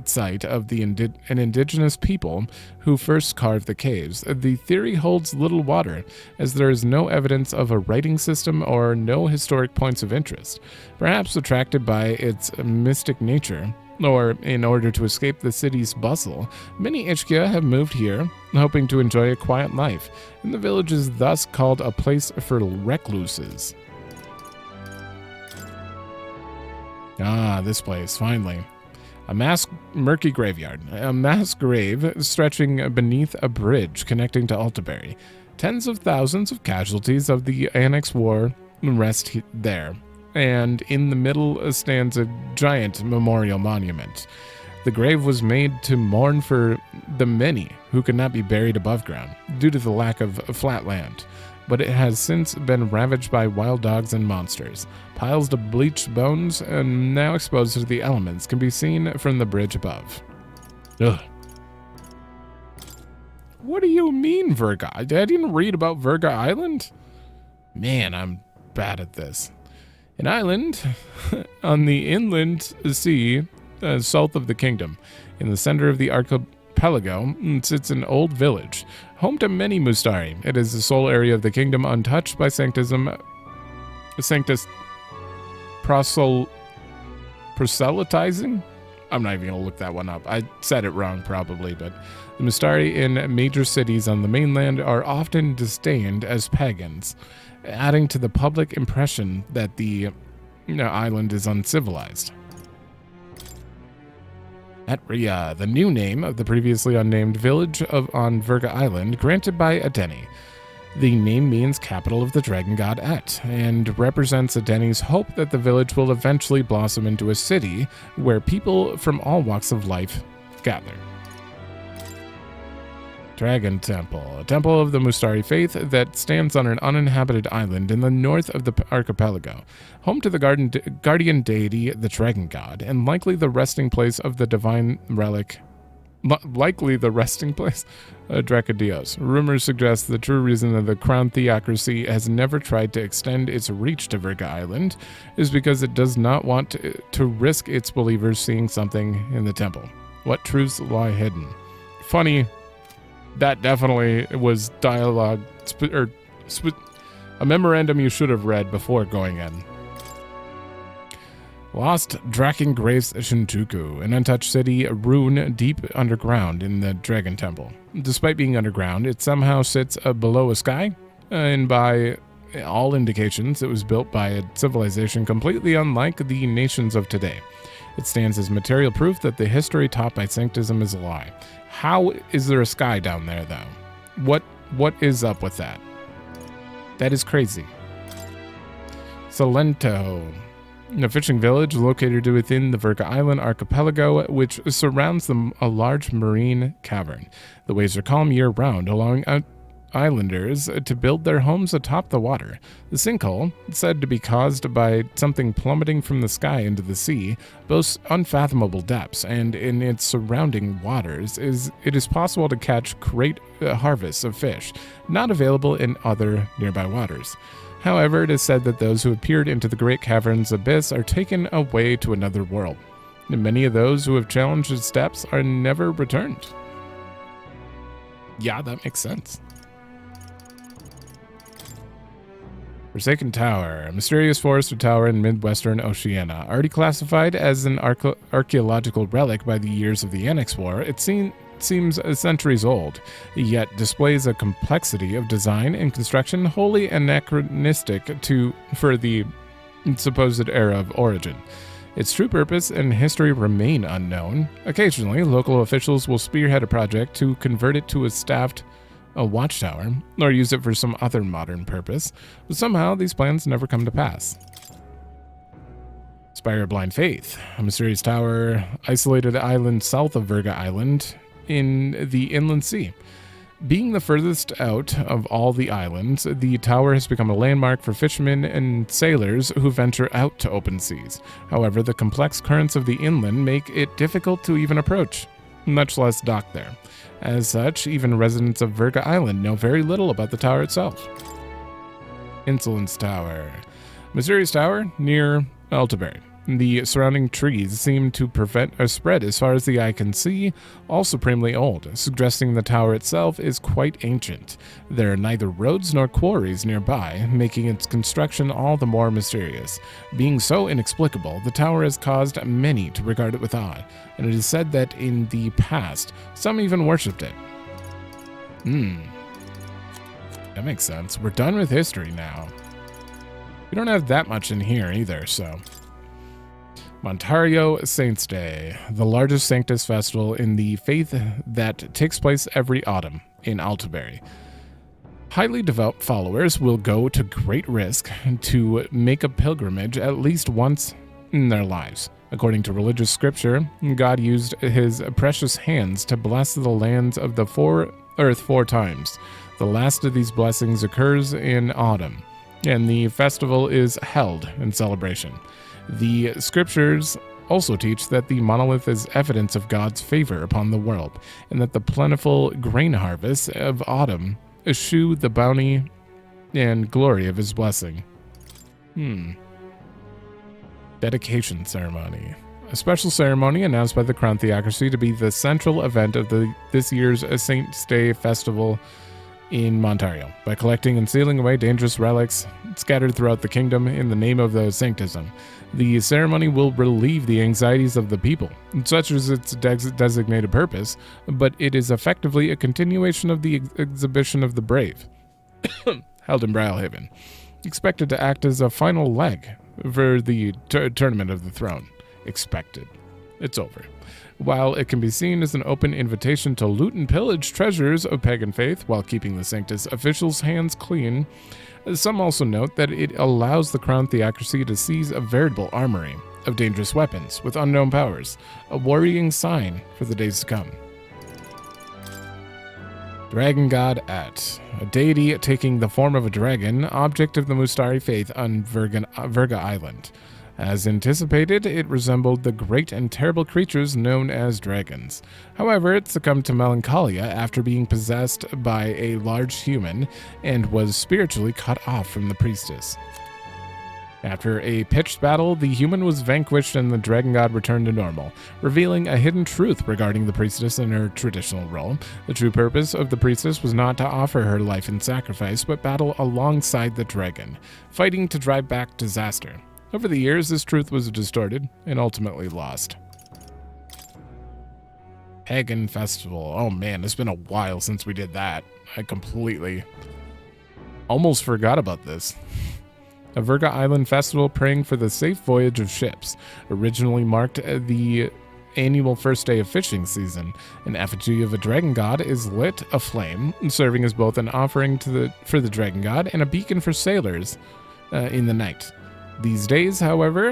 site of an indigenous people who first carved the caves. The theory holds little water, as there is no evidence of a writing system or no historic points of interest. Perhaps attracted by its mystic nature, or in order to escape the city's bustle, many Ishkia have moved here, hoping to enjoy a quiet life, and the village is thus called a place for recluses. Ah, this place, finally. A murky graveyard. A mass grave stretching beneath a bridge connecting to Altaberry. Tens of thousands of casualties of the Annex War rest there, and in the middle stands a giant memorial monument. The grave was made to mourn for the many who could not be buried above ground due to the lack of flat land, but it has since been ravaged by wild dogs and monsters. Piles of bleached bones, and now exposed to the elements, can be seen from the bridge above. Ugh. What do you mean, Virga? I didn't read about Virga Island? Man, I'm bad at this. An island on the inland sea south of the kingdom. In the center of the archipelago sits an old village, home to many Mustari. It is the sole area of the kingdom untouched by Sanctus proselytizing? I'm not even going to look that one up. I said it wrong probably, but the Mustari in major cities on the mainland are often disdained as pagans, adding to the public impression that the island is uncivilized. At Ria, the new name of the previously unnamed village on Virga Island, granted by Adeni. The name means capital of the dragon god Et, and represents Adeni's hope that the village will eventually blossom into a city where people from all walks of life gather. Dragon Temple, a temple of the Mustari faith that stands on an uninhabited island in the north of the archipelago, home to the guardian deity, the dragon god, and likely the resting place of the divine relic, Dracodios. Rumors suggest the true reason that the Crown Theocracy has never tried to extend its reach to Virga Island is because it does not want to risk its believers seeing something in the temple. What truths lie hidden? Funny. That definitely was dialogue, a memorandum you should have read before going in. Lost Draken Graves Shinjuku, an untouched city ruin deep underground in the Dragon Temple. Despite being underground, it somehow sits below a sky, and by all indications, it was built by a civilization completely unlike the nations of today. It stands as material proof that the history taught by Sanctism is a lie. How is there a sky down there, though? What is up with that? That is crazy. Salento, a fishing village located within the Virga Island archipelago, which surrounds a large marine cavern. The waves are calm year-round, allowing islanders to build their homes atop the water. The sinkhole, said to be caused by something plummeting from the sky into the sea, boasts unfathomable depths, and in its surrounding waters it is possible to catch great harvests of fish, not available in other nearby waters. However, it is said that those who have peered into the Great Cavern's abyss are taken away to another world, and many of those who have challenged its depths are never returned. Yeah, that makes sense. Forsaken Tower, a mysterious forested tower in midwestern Oceania. Already classified as an archaeological relic by the years of the Annex War, it seems centuries old, yet displays a complexity of design and construction wholly anachronistic for the supposed era of origin. Its true purpose and history remain unknown. Occasionally, local officials will spearhead a project to convert it to a watchtower, or use it for some other modern purpose, but somehow these plans never come to pass. Spire of Blind Faith, a mysterious tower, isolated island south of Virga Island in the Inland Sea. Being the furthest out of all the islands, the tower has become a landmark for fishermen and sailors who venture out to open seas. However, the complex currents of the inland make it difficult to even approach, much less dock there. As such, even residents of Virga Island know very little about the tower itself. Insolence Tower, mysterious tower near Altaberry. The surrounding trees seem to prevent a spread as far as the eye can see, all supremely old, suggesting the tower itself is quite ancient. There are neither roads nor quarries nearby, making its construction all the more mysterious. Being so inexplicable, the tower has caused many to regard it with awe, and it is said that in the past, some even worshipped it. That makes sense. We're done with history now. We don't have that much in here either, so... Montario Saints Day, the largest Sanctus festival in the faith that takes place every autumn in Altaberry. Highly devout followers will go to great risk to make a pilgrimage at least once in their lives. According to religious scripture, God used his precious hands to bless the lands of the earth 4 times. The last of these blessings occurs in autumn, and the festival is held in celebration. The scriptures also teach that the monolith is evidence of God's favor upon the world, and that the plentiful grain harvests of autumn eschew the bounty and glory of his blessing. Dedication ceremony. A special ceremony announced by the Crown Theocracy to be the central event of this year's Saints' Day festival in Montario, by collecting and sealing away dangerous relics scattered throughout the kingdom in the name of the sanctism. The ceremony will relieve the anxieties of the people, such as its designated purpose, but it is effectively a continuation of the exhibition of the brave, held in Brylehaven, expected to act as a final leg for the Tournament of the Throne. Expected. It's over. While it can be seen as an open invitation to loot and pillage treasures of pagan faith while keeping the Sanctus officials' hands clean, some also note that it allows the Crown Theocracy to seize a veritable armory of dangerous weapons with unknown powers, a worrying sign for the days to come. Dragon God At, a deity taking the form of a dragon, object of the Mustari faith on Virga Island. As anticipated, it resembled the great and terrible creatures known as dragons. However, it succumbed to melancholia after being possessed by a large human and was spiritually cut off from the priestess. After a pitched battle, the human was vanquished and the dragon god returned to normal, revealing a hidden truth regarding the priestess and her traditional role. The true purpose of the priestess was not to offer her life in sacrifice, but battle alongside the dragon, fighting to drive back disaster. Over the years, this truth was distorted and ultimately lost. Pagan Festival. Oh man, it's been a while since we did that. I completely almost forgot about this. A Virga Island festival praying for the safe voyage of ships. Originally marked the annual first day of fishing season. An effigy of a dragon god is lit aflame, serving as both an offering for the dragon god and a beacon for sailors in the night. These days, however,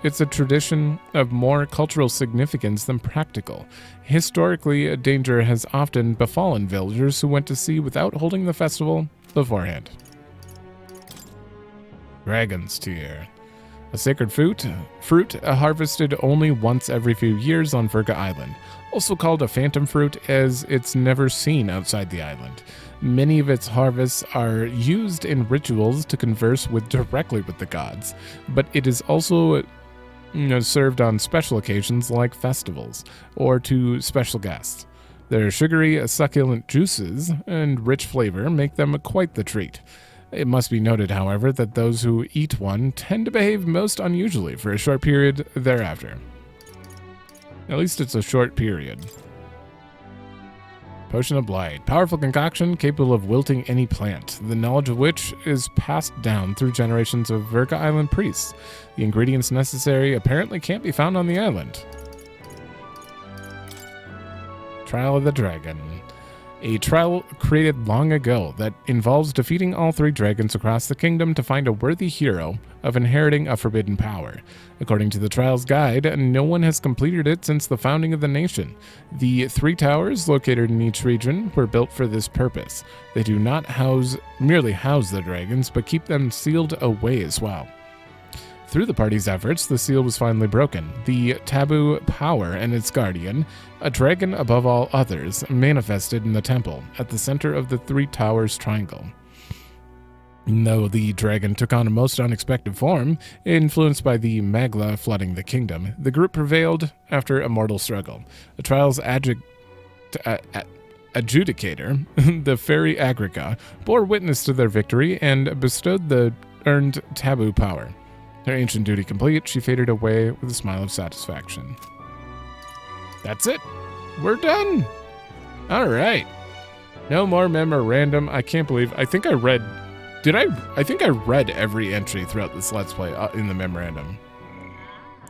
it's a tradition of more cultural significance than practical. Historically, a danger has often befallen villagers who went to sea without holding the festival beforehand. Dragon's Tear. A sacred fruit harvested only once every few years on Virga Island. Also called a phantom fruit, as it's never seen outside the island. Many of its harvests are used in rituals to converse directly with the gods, but it is also served on special occasions like festivals or to special guests. Their sugary, succulent juices and rich flavor make them quite the treat. It must be noted, however, that those who eat one tend to behave most unusually for a short period thereafter. At least it's a short period. Potion of Blight. Powerful concoction capable of wilting any plant, the knowledge of which is passed down through generations of Virga Island priests. The ingredients necessary apparently can't be found on the island. Trial of the Dragon. A trial created long ago that involves defeating all 3 dragons across the kingdom to find a worthy hero of inheriting a forbidden power. According to the trial's guide, no one has completed it since the founding of the nation. The 3 towers located in each region were built for this purpose. They do not merely house the dragons, but keep them sealed away as well. Through the party's efforts, the seal was finally broken. The taboo power and its guardian, a dragon above all others, manifested in the temple at the center of the 3 towers triangle. Though the dragon took on a most unexpected form, influenced by the magla flooding the kingdom, the group prevailed after a mortal struggle. The trial's adjudicator, the fairy Agrica, bore witness to their victory and bestowed the earned taboo power. Her ancient duty complete, she faded away with a smile of satisfaction. That's it. We're done. All right. No more memorandum. I can't believe. I think I read every entry throughout this Let's Play in the memorandum.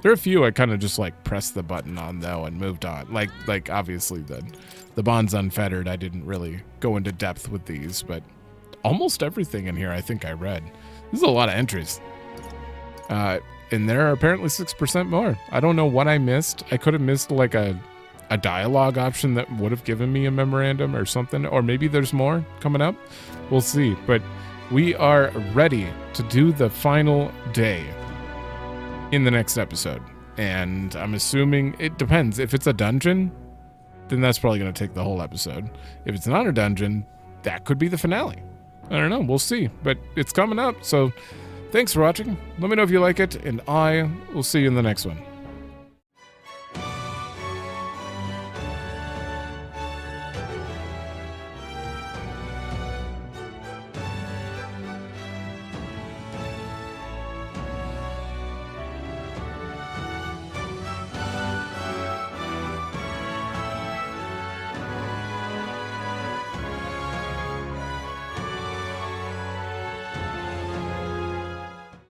There are a few I kind of just like pressed the button on though and moved on. Like obviously the Bonds Unfettered, I didn't really go into depth with these, but almost everything in here I think I read. This is a lot of entries. And there are apparently 6% more. I don't know what I missed. I could have missed like a dialogue option that would have given me a memorandum or something, or maybe there's more coming up. We'll see, but we are ready to do the final day in the next episode. And I'm assuming it depends. If it's a dungeon, then that's probably going to take the whole episode. If it's not a dungeon, that could be the finale. I don't know. We'll see, but it's coming up. So thanks for watching. Let me know if you like it, and I will see you in the next one.